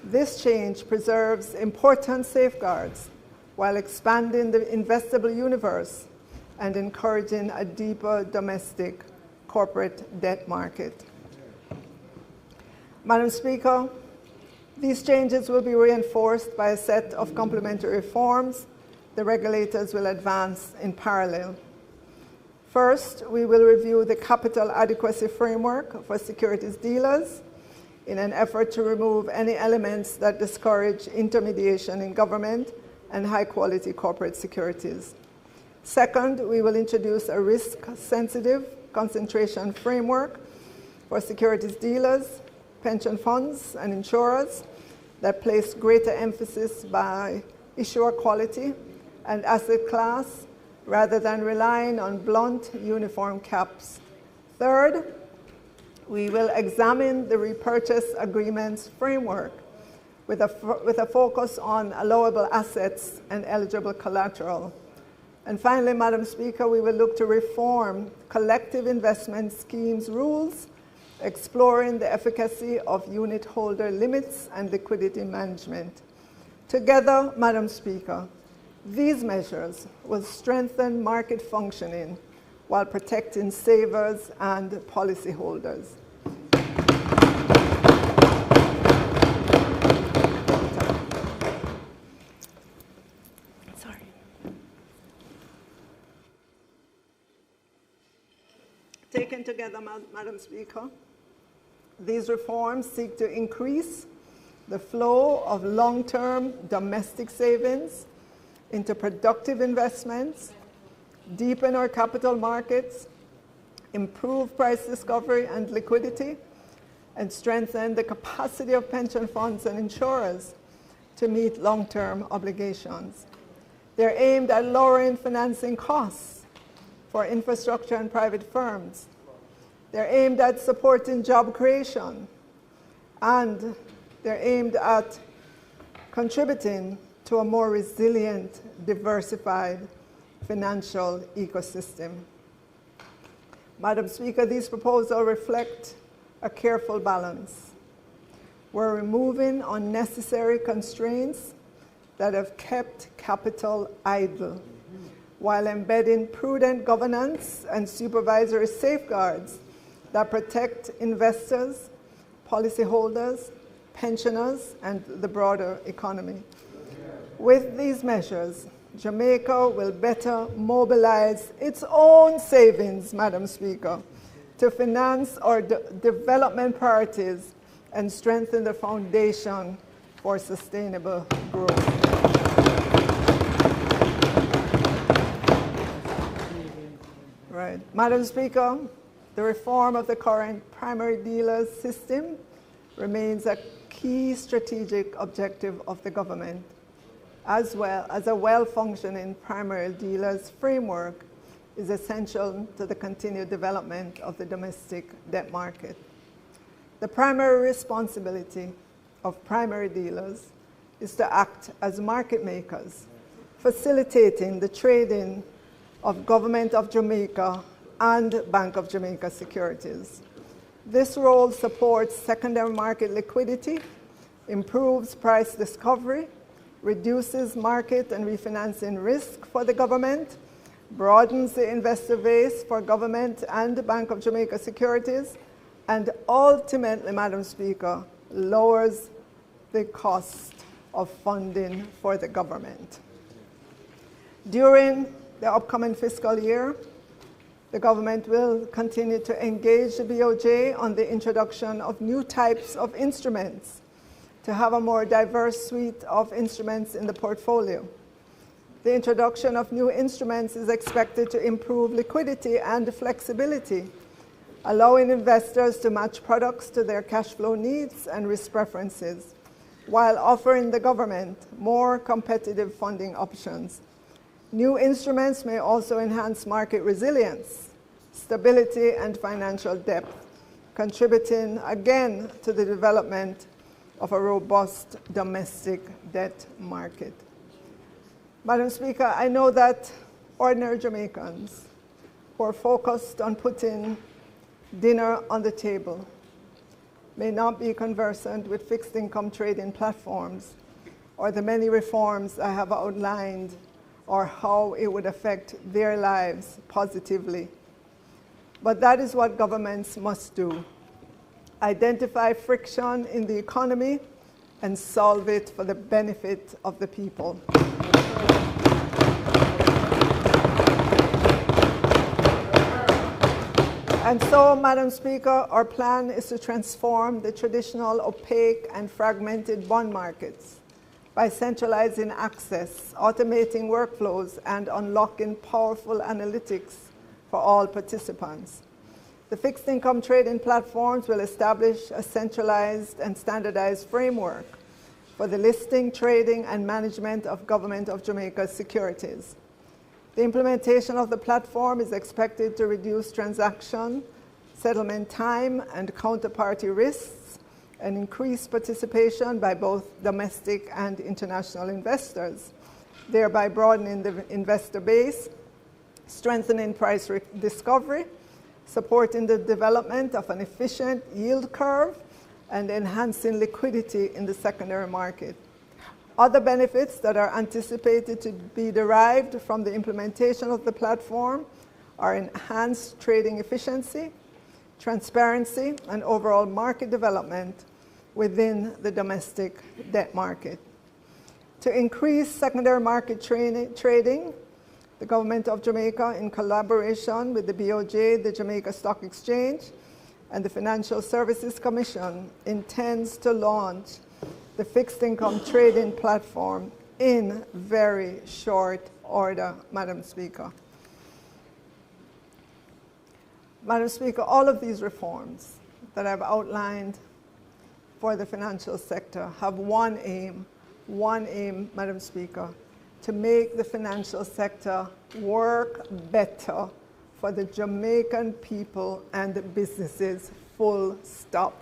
This change preserves important safeguards while expanding the investable universe and encouraging a deeper domestic corporate debt market. Madam Speaker, these changes will be reinforced by a set of complementary reforms the regulators will advance in parallel. First, we will review the capital adequacy framework for securities dealers, in an effort to remove any elements that discourage intermediation in government and high-quality corporate securities. Second, we will introduce a risk-sensitive concentration framework for securities dealers, pension funds, and insurers that place greater emphasis by issuer quality and asset class rather than relying on blunt uniform caps. Third, we will examine the repurchase agreements framework with a focus on allowable assets and eligible collateral. And finally, Madam Speaker, we will look to reform collective investment schemes rules, exploring the efficacy of unit holder limits and liquidity management. Together, Madam Speaker, these measures will strengthen market functioning while protecting savers and policyholders. Taken together, Madam Speaker, these reforms seek to increase the flow of long-term domestic savings into productive investments, deepen our capital markets, improve price discovery and liquidity, and strengthen the capacity of pension funds and insurers to meet long-term obligations. They're aimed at lowering financing costs for infrastructure and private firms. They're aimed at supporting job creation, and they're aimed at contributing to a more resilient, diversified financial ecosystem. Madam Speaker, these proposals reflect a careful balance. We're removing unnecessary constraints that have kept capital idle, while embedding prudent governance and supervisory safeguards that protect investors, policyholders, pensioners, and the broader economy. With these measures, Jamaica will better mobilize its own savings, Madam Speaker, to finance our development priorities and strengthen the foundation for sustainable growth. Right. Madam Speaker, the reform of the current primary dealers system remains a key strategic objective of the government, as well as a well-functioning primary dealers framework is essential to the continued development of the domestic debt market. The primary responsibility of primary dealers is to act as market makers, facilitating the trading of Government of Jamaica and Bank of Jamaica securities. This role supports secondary market liquidity, improves price discovery, reduces market and refinancing risk for the government, broadens the investor base for government and Bank of Jamaica securities, and ultimately, Madam Speaker, lowers the cost of funding for the government. During the upcoming fiscal year, the government will continue to engage the BOJ on the introduction of new types of instruments to have a more diverse suite of instruments in the portfolio. The introduction of new instruments is expected to improve liquidity and flexibility, allowing investors to match products to their cash flow needs and risk preferences, while offering the government more competitive funding options. New instruments may also enhance market resilience, stability, and financial depth, contributing again to the development of a robust domestic debt market. Madam Speaker, I know that ordinary Jamaicans who are focused on putting dinner on the table may not be conversant with fixed income trading platforms or the many reforms I have outlined or how it would affect their lives positively. But that is what governments must do: identify friction in the economy and solve it for the benefit of the people. And so, Madam Speaker, our plan is to transform the traditional opaque and fragmented bond markets by centralizing access, automating workflows, and unlocking powerful analytics for all participants. The fixed income trading platforms will establish a centralized and standardized framework for the listing, trading, and management of Government of Jamaica securities. The implementation of the platform is expected to reduce transaction, settlement time, and counterparty risks, and increase participation by both domestic and international investors, thereby broadening the investor base, strengthening price discovery, supporting the development of an efficient yield curve, and enhancing liquidity in the secondary market. Other benefits that are anticipated to be derived from the implementation of the platform are enhanced trading efficiency, transparency, and overall market development within the domestic debt market. To increase secondary market trading, the Government of Jamaica, in collaboration with the BOJ, the Jamaica Stock Exchange, and the Financial Services Commission, intends to launch the fixed income trading platform in very short order, Madam Speaker. Madam Speaker, all of these reforms that I've outlined for the financial sector have one aim, Madam Speaker, to make the financial sector work better for the Jamaican people and the businesses, full stop.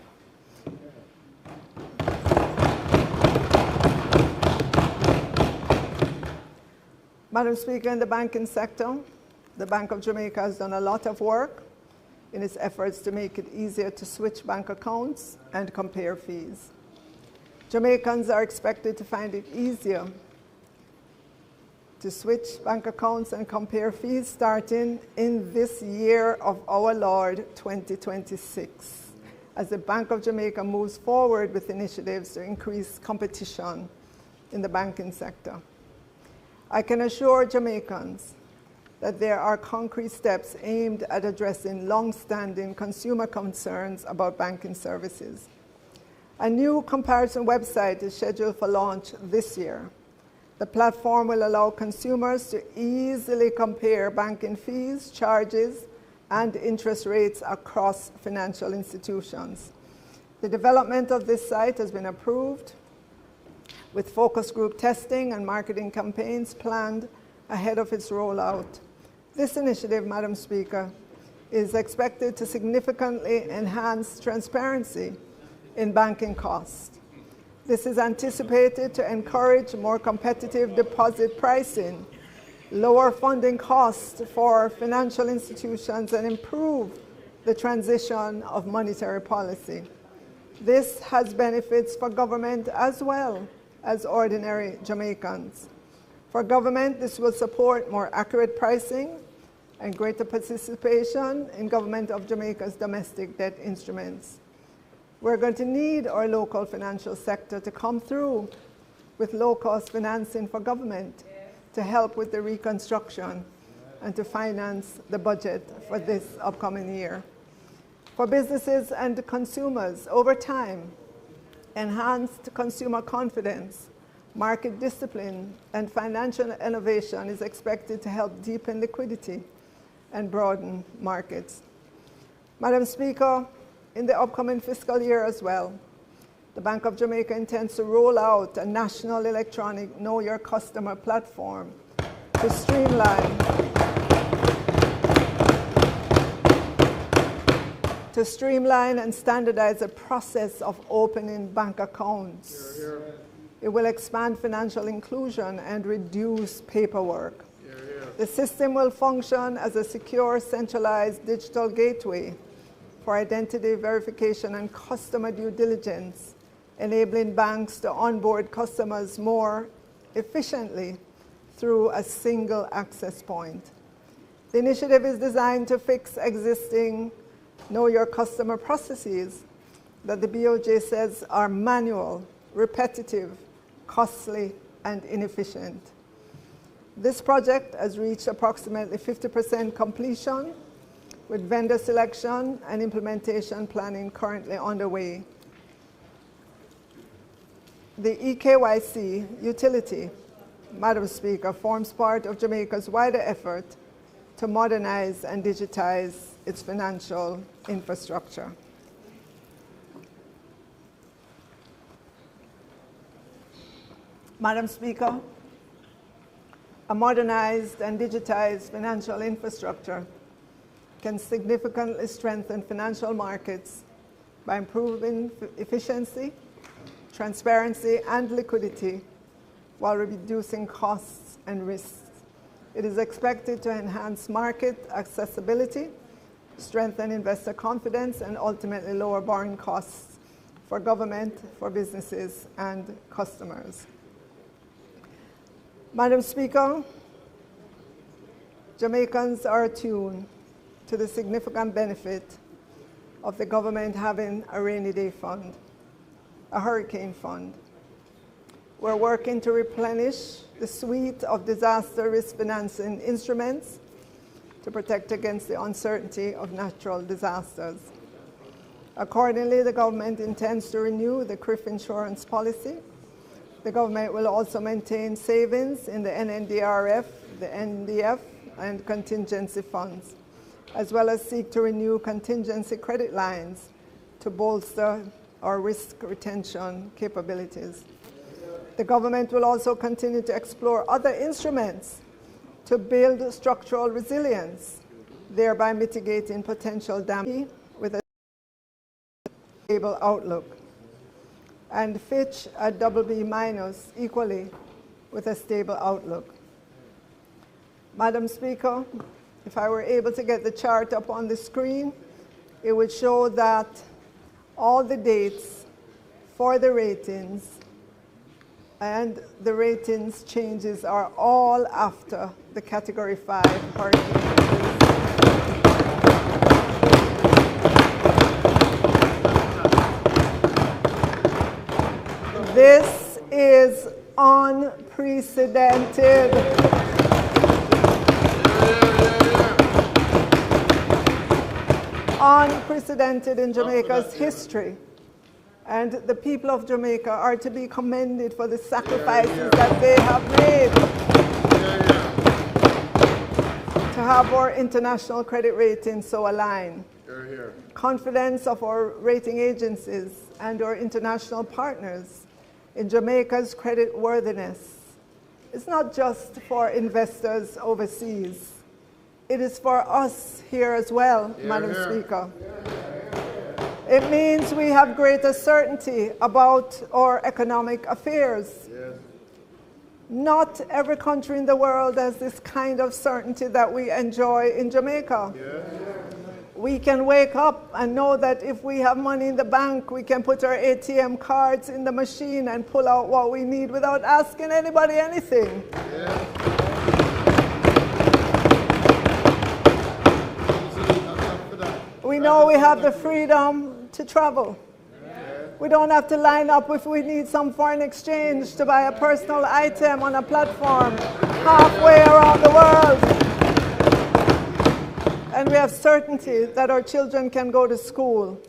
Madam Speaker, in the banking sector, the Bank of Jamaica has done a lot of work in its efforts to make it easier to switch bank accounts and compare fees. Jamaicans are expected to find it easier to switch bank accounts and compare fees starting in this year of our Lord 2026, as the Bank of Jamaica moves forward with initiatives to increase competition in the banking sector. I can assure Jamaicans that there are concrete steps aimed at addressing long-standing consumer concerns about banking services. A new comparison website is scheduled for launch this year. The platform will allow consumers to easily compare banking fees, charges, and interest rates across financial institutions. The development of this site has been approved, with focus group testing and marketing campaigns planned ahead of its rollout. This initiative, Madam Speaker, is expected to significantly enhance transparency in banking costs. This is anticipated to encourage more competitive deposit pricing, lower funding costs for financial institutions, and improve the transition of monetary policy. This has benefits for government as well as ordinary Jamaicans. For government, this will support more accurate pricing and greater participation in Government of Jamaica's domestic debt instruments. We're going to need our local financial sector to come through with low-cost financing for government to help with the reconstruction and to finance the budget for this upcoming year. For businesses and consumers, over time, enhanced consumer confidence, market discipline, and financial innovation is expected to help deepen liquidity and broaden markets. Madam Speaker, in the upcoming fiscal year as well, the Bank of Jamaica intends to roll out a national electronic Know Your Customer platform to streamline and standardize the process of opening bank accounts. It will expand financial inclusion and reduce paperwork. The system will function as a secure, centralized digital gateway for identity verification and customer due diligence, enabling banks to onboard customers more efficiently through a single access point. The initiative is designed to fix existing Know Your Customer processes that the BOJ says are manual, repetitive, costly, and inefficient. This project has reached approximately 50% completion with vendor selection and implementation planning currently underway. The EKYC utility, Madam Speaker, forms part of Jamaica's wider effort to modernize and digitize its financial infrastructure. Madam Speaker, a modernized and digitized financial infrastructure can significantly strengthen financial markets by improving efficiency, transparency, and liquidity while reducing costs and risks. It is expected to enhance market accessibility, strengthen investor confidence, and ultimately lower borrowing costs for government, for businesses, and customers. Madam Speaker, Jamaicans are attuned to the significant benefit of the government having a rainy day fund, a hurricane fund. We're working to replenish the suite of disaster risk financing instruments to protect against the uncertainty of natural disasters. Accordingly, the government intends to renew the CRIF insurance policy. The government will also maintain savings in the NNDRF, the NDF, and contingency funds, as well as seek to renew contingency credit lines to bolster our risk retention capabilities. The government will also continue to explore other instruments to build structural resilience, thereby mitigating potential damage with a stable outlook. And Fitch at BB- equally with a stable outlook. Madam Speaker, if I were able to get the chart up on the screen, it would show that all the dates for the ratings and the ratings changes are all after the Category 5 hurricane. This is unprecedented. Unprecedented in Jamaica's history. And the people of Jamaica are to be commended for the sacrifices that they have made to have our international credit rating so aligned. Confidence of our rating agencies and our international partners in Jamaica's credit worthiness is not just for investors overseas. It is for us here as well, Madam Speaker. It means we have greater certainty about our economic affairs. Not every country in the world has this kind of certainty that we enjoy in Jamaica. We can wake up and know that if we have money in the bank, we can put our ATM cards in the machine and pull out what we need without asking anybody anything. We know we have the freedom to travel. We don't have to line up if we need some foreign exchange to buy a personal item on a platform halfway around the world. And we have certainty that our children can go to school.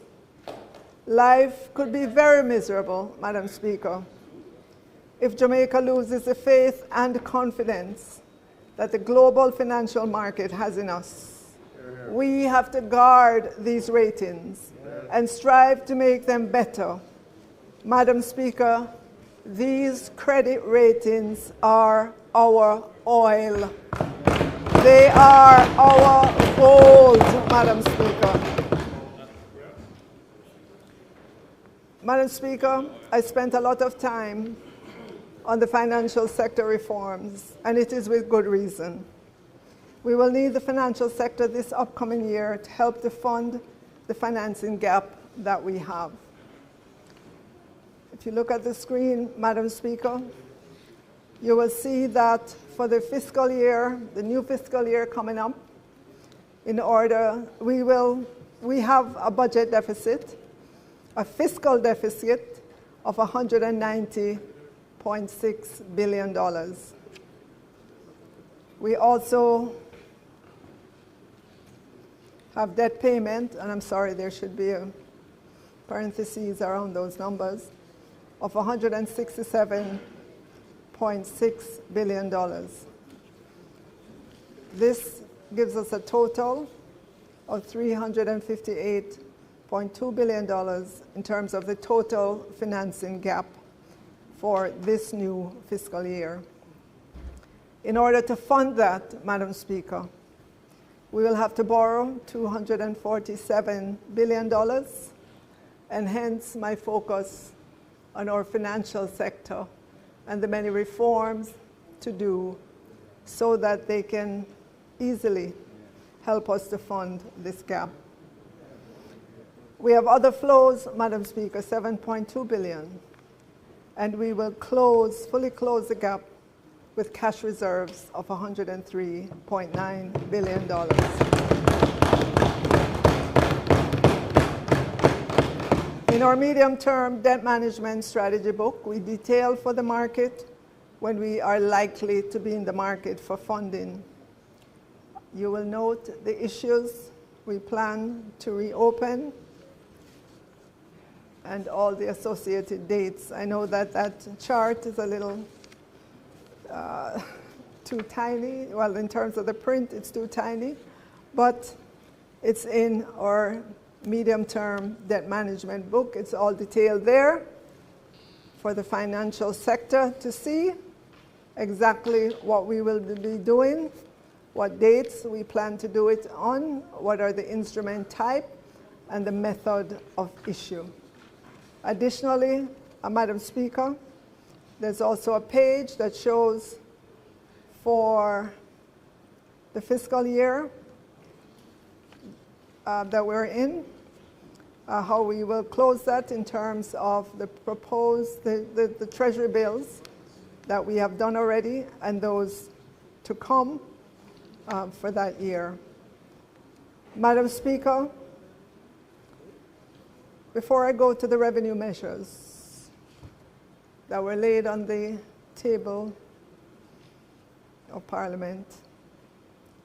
Life could be very miserable, Madam Speaker, if Jamaica loses the faith and confidence that the global financial market has in us. We have to guard these ratings and strive to make them better. Madam Speaker, these credit ratings are our oil. They are our gold, Madam Speaker. Madam Speaker, I spent a lot of time on the financial sector reforms, and it is with good reason. We will need the financial sector this upcoming year to help to fund the financing gap that we have. If you look at the screen, Madam Speaker, you will see that for the fiscal year, the new fiscal year coming up, we have a budget deficit, a fiscal deficit of $190.6 billion. We also have debt payment, and I'm sorry, there should be a parentheses around those numbers, of $167.6 billion. This gives us a total of $358.2 billion in terms of the total financing gap for this new fiscal year. In order to fund that, Madam Speaker, we will have to borrow $247 billion, and hence my focus on our financial sector and the many reforms to do so that they can easily help us to fund this gap. We have other flows, Madam Speaker, $7.2 billion, and we will fully close the gap with cash reserves of $103.9 billion. In our medium-term debt management strategy book, we detail for the market when we are likely to be in the market for funding. You will note the issues we plan to reopen and all the associated dates. I know that that chart is a little too tiny. Well, in terms of the print, it's too tiny, but it's in our medium-term debt management book. It's all detailed there for the financial sector to see exactly what we will be doing, what dates we plan to do it on, what are the instrument type, and the method of issue. Additionally, Madam Speaker, there's also a page that shows for the fiscal year that we're in, how we will close that in terms of the proposed, the treasury bills that we have done already and those to come for that year. Madam Speaker, before I go to the revenue measures that were laid on the table of Parliament,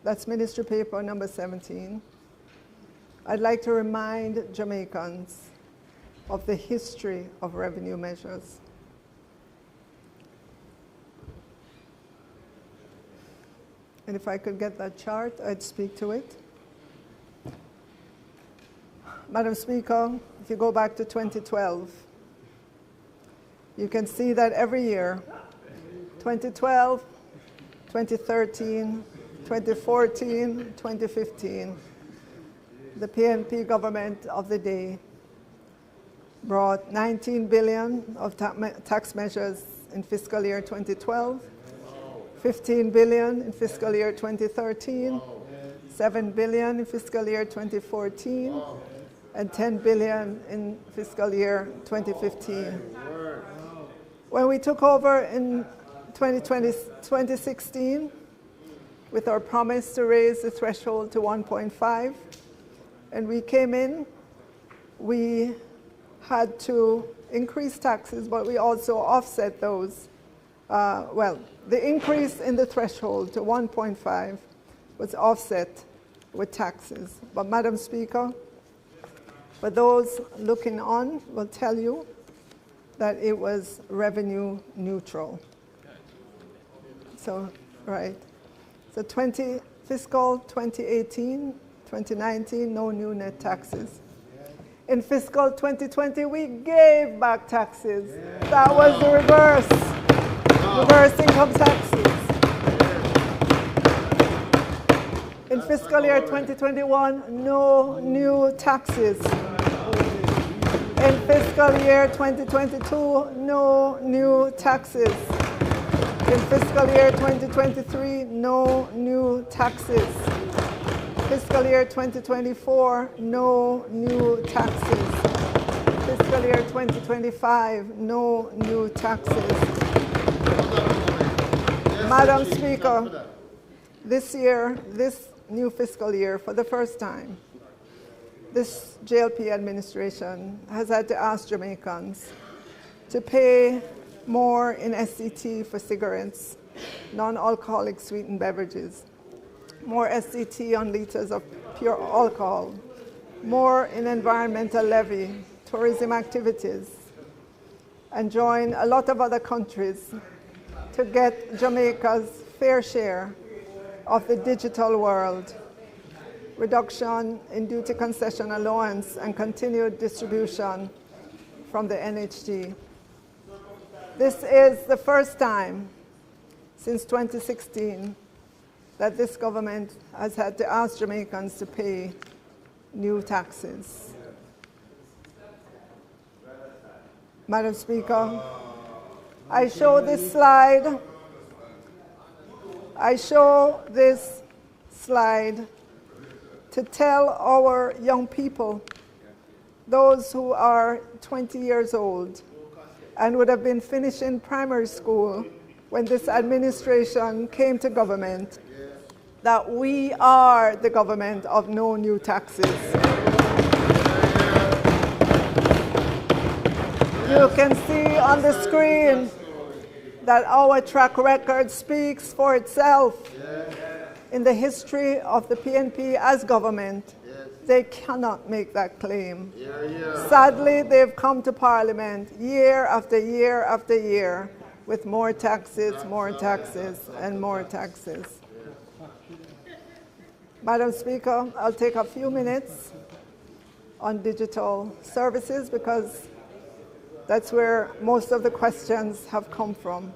that's Ministry Paper number 17, I'd like to remind Jamaicans of the history of revenue measures. And if I could get that chart, I'd speak to it. Madam Speaker, if you go back to 2012, you can see that every year, 2012, 2013, 2014, 2015, the PNP government of the day brought 19 billion of tax measures in fiscal year 2012, 15 billion in fiscal year 2013, 7 billion in fiscal year 2014, and 10 billion in fiscal year 2015. When we took over in 2016, with our promise to raise the threshold to 1.5, and we came in, we had to increase taxes, but we also offset those. Well, the increase in the threshold to 1.5 was offset with taxes. But Madam Speaker, for those looking on will tell you that it was revenue neutral. So, right. So fiscal 2018, 2019, no new net taxes. In fiscal 2020, we gave back taxes. That was the reverse. Reverse income taxes. In fiscal year 2021, no new taxes. In fiscal year 2022, no new taxes. In fiscal year 2023, no new taxes. Fiscal year 2024, no new taxes. Fiscal year 2025, no new taxes. Madam Speaker, this year, this new fiscal year, for the first time, this JLP administration has had to ask Jamaicans to pay more in SCT for cigarettes, non-alcoholic sweetened beverages, more SCT on liters of pure alcohol, more in environmental levy, tourism activities, and join a lot of other countries to get Jamaica's fair share of the digital world, reduction in duty concession allowance, and continued distribution from the NHG. This is the first time since 2016 that this government has had to ask Jamaicans to pay new taxes. Madam Speaker, I show this slide to tell our young people, those who are 20 years old and would have been finishing primary school when this administration came to government, that we are the government of no new taxes. You can see on the screen that our track record speaks for itself. In the history of the PNP as government, they cannot make that claim. Sadly, they've come to Parliament year after year after year with more taxes, and more taxes. Madam Speaker, I'll take a few minutes on digital services because that's where most of the questions have come from.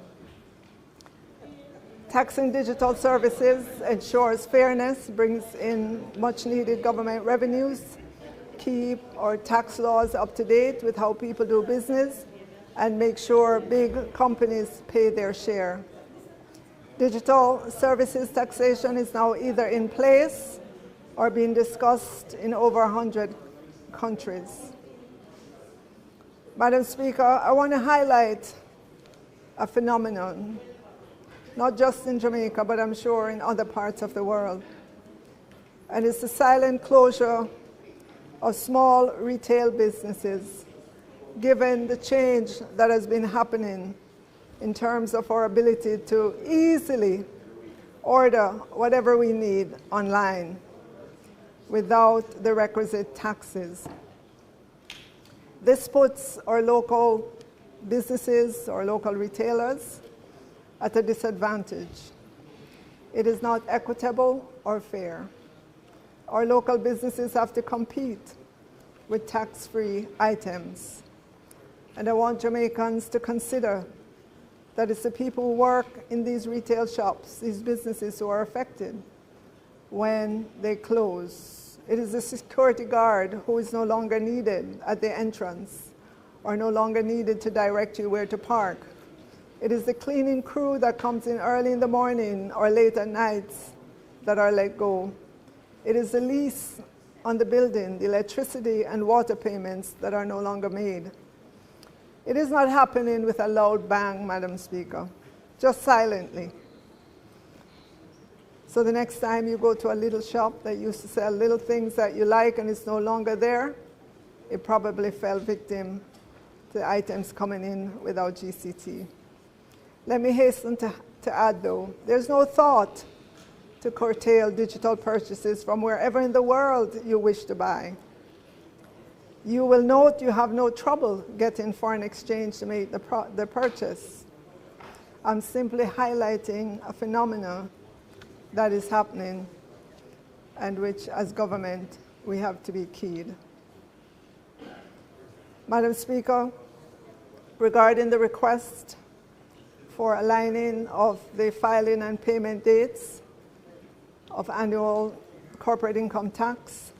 Taxing digital services ensures fairness, brings in much needed government revenues, keep our tax laws up to date with how people do business, and make sure big companies pay their share. Digital services taxation is now either in place or being discussed in over 100 countries. Madam Speaker, I want to highlight a phenomenon, not just in Jamaica, but I'm sure in other parts of the world. And it's the silent closure of small retail businesses, given the change that has been happening in terms of our ability to easily order whatever we need online without the requisite taxes. This puts our local businesses or local retailers at a disadvantage. It is not equitable or fair. Our local businesses have to compete with tax-free items. And I want Jamaicans to consider that it's the people who work in these retail shops, these businesses, who are affected when they close. It is the security guard who is no longer needed at the entrance or no longer needed to direct you where to park. It is the cleaning crew that comes in early in the morning or late at nights that are let go. It is the lease on the building, the electricity and water payments that are no longer made. It is not happening with a loud bang, Madam Speaker, just silently. So the next time you go to a little shop that used to sell little things that you like and it's no longer there, it probably fell victim to items coming in without GCT. Let me hasten to add, though, there's no thought to curtail digital purchases from wherever in the world you wish to buy. You will note you have no trouble getting foreign exchange to make the purchase. I'm simply highlighting a phenomenon that is happening and which, as government, we have to be keyed. Madam Speaker, regarding the request for aligning of the filing and payment dates of annual corporate income tax,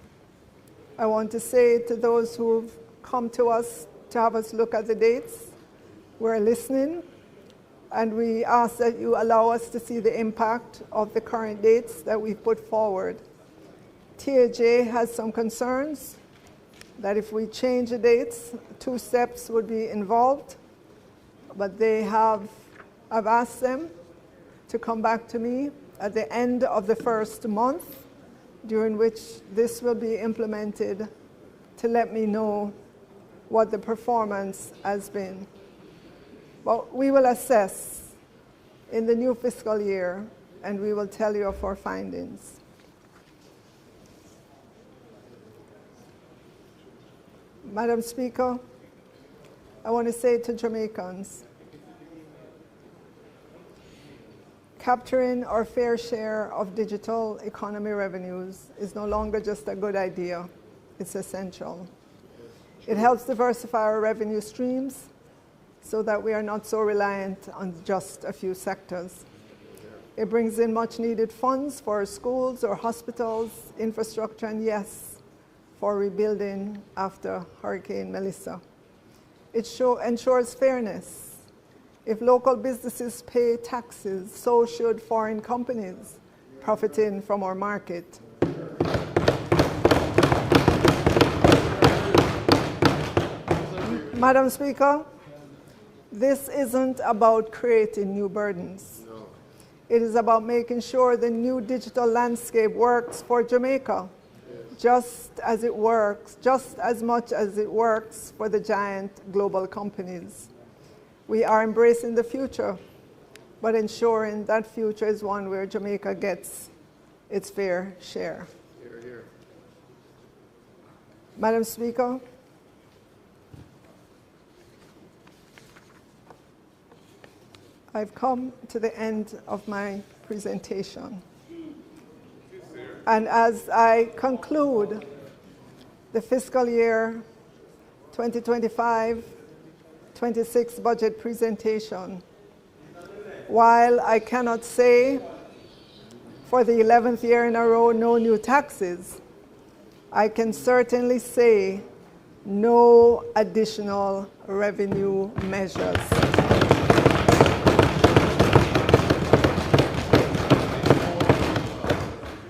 I want to say to those who've come to us to have us look at the dates, we're listening, and we ask that you allow us to see the impact of the current dates that we've put forward. TAJ has some concerns that if we change the dates, 2 steps would be involved, but I've asked them to come back to me at the end of the first month, during which this will be implemented, to let me know what the performance has been. But we will assess in the new fiscal year, and we will tell you of our findings. Madam Speaker, I want to say to Jamaicans, capturing our fair share of digital economy revenues is no longer just a good idea, it's essential. It helps diversify our revenue streams so that we are not so reliant on just a few sectors. It brings in much needed funds for our schools, our hospitals, infrastructure, and yes, for rebuilding after Hurricane Melissa. It ensures fairness. If local businesses pay taxes, so should foreign companies profiting from our market. Madam Speaker, this isn't about creating new burdens. It is about making sure the new digital landscape works for Jamaica, just as much as it works for the giant global companies. We are embracing the future, but ensuring that future is one where Jamaica gets its fair share. Hear, hear. Madam Speaker, I've come to the end of my presentation. And as I conclude the fiscal year 2025-26 budget presentation, while I cannot say for the 11th year in a row no new taxes, I can certainly say no additional revenue measures.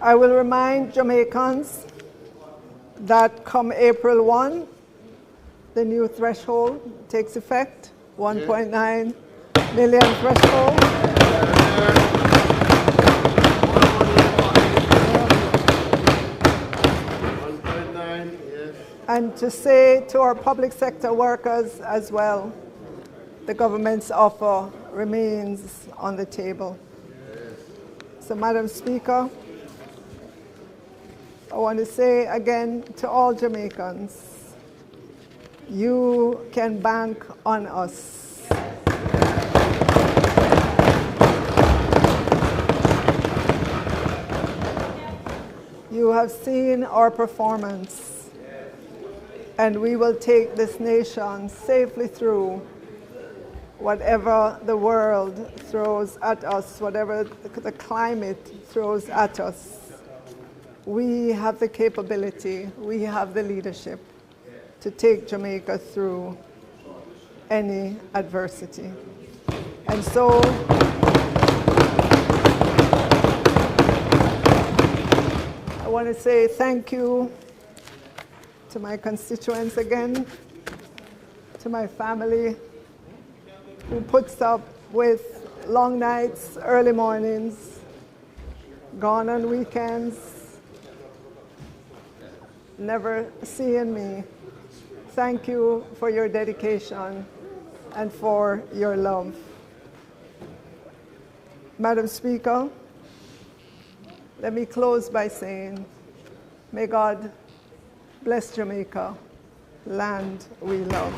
I will remind Jamaicans that come April 1, the new threshold takes effect, 1.9 million threshold. And to say to our public sector workers as well, the government's offer remains on the table. So, Madam Speaker, I want to say again to all Jamaicans, you can bank on us. You have seen our performance, and we will take this nation safely through whatever the world throws at us, whatever the climate throws at us. We have the capability, we have the leadership to take Jamaica through any adversity. And so, I want to say thank you to my constituents again, to my family who puts up with long nights, early mornings, gone on weekends, never seeing me. Thank you for your dedication and for your love. Madam Speaker, let me close by saying, may God bless Jamaica, land we love.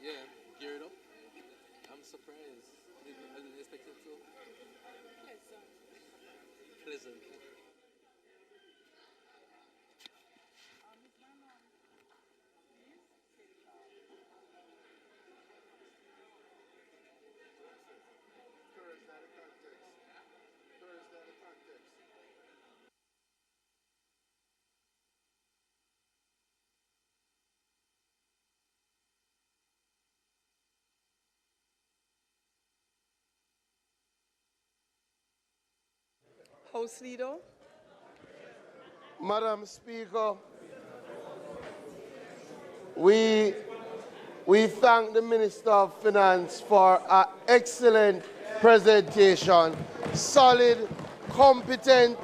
Yeah, gear it up. I'm surprised. I didn't expect it to. pleasant. House Leader. Madam Speaker, we thank the Minister of Finance for an excellent presentation, solid, competent.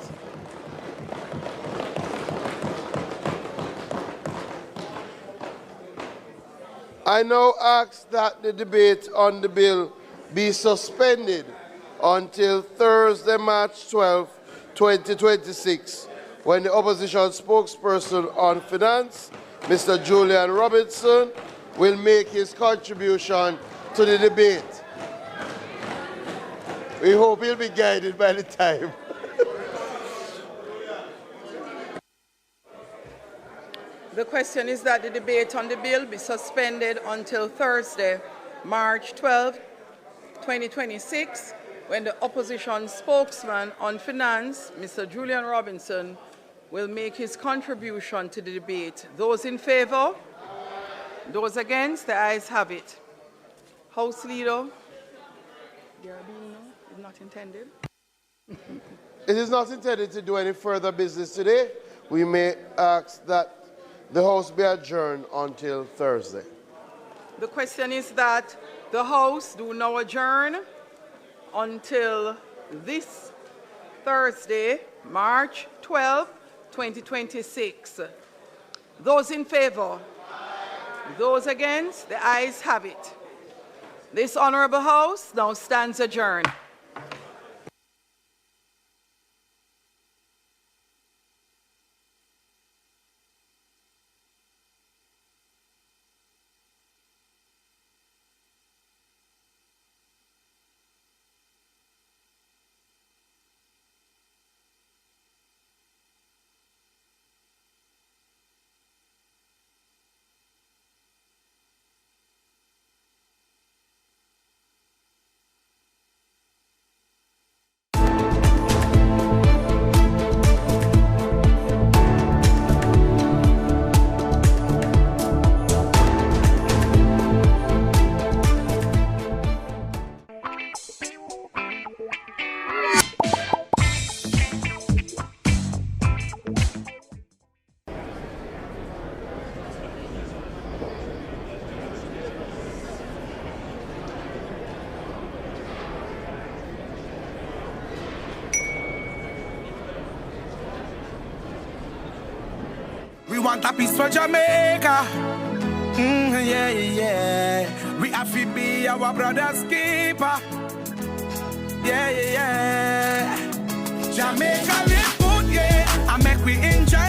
I now ask that the debate on the bill be suspended until Thursday, March 12, 2026, when the opposition spokesperson on finance, Mr. Julian Robinson, will make his contribution to the debate. We hope he'll be guided by the time. The question is that the debate on the bill be suspended until Thursday, March 12, 2026, when the opposition spokesman on finance, Mr. Julian Robinson, will make his contribution to the debate. Those in favour? Those against? The ayes have it. House Leader. There being no, is not intended. It is not intended to do any further business today. We may ask that the House be adjourned until Thursday. The question is that the House do now adjourn until this Thursday, March 12, 2026. Those in favour? Those against? The ayes have it. This Honourable House now stands adjourned. We want a peace for Jamaica. Yeah, yeah. We have to be our brother's keeper. Yeah, yeah, yeah. Jamaica live good, yeah. And make we enjoy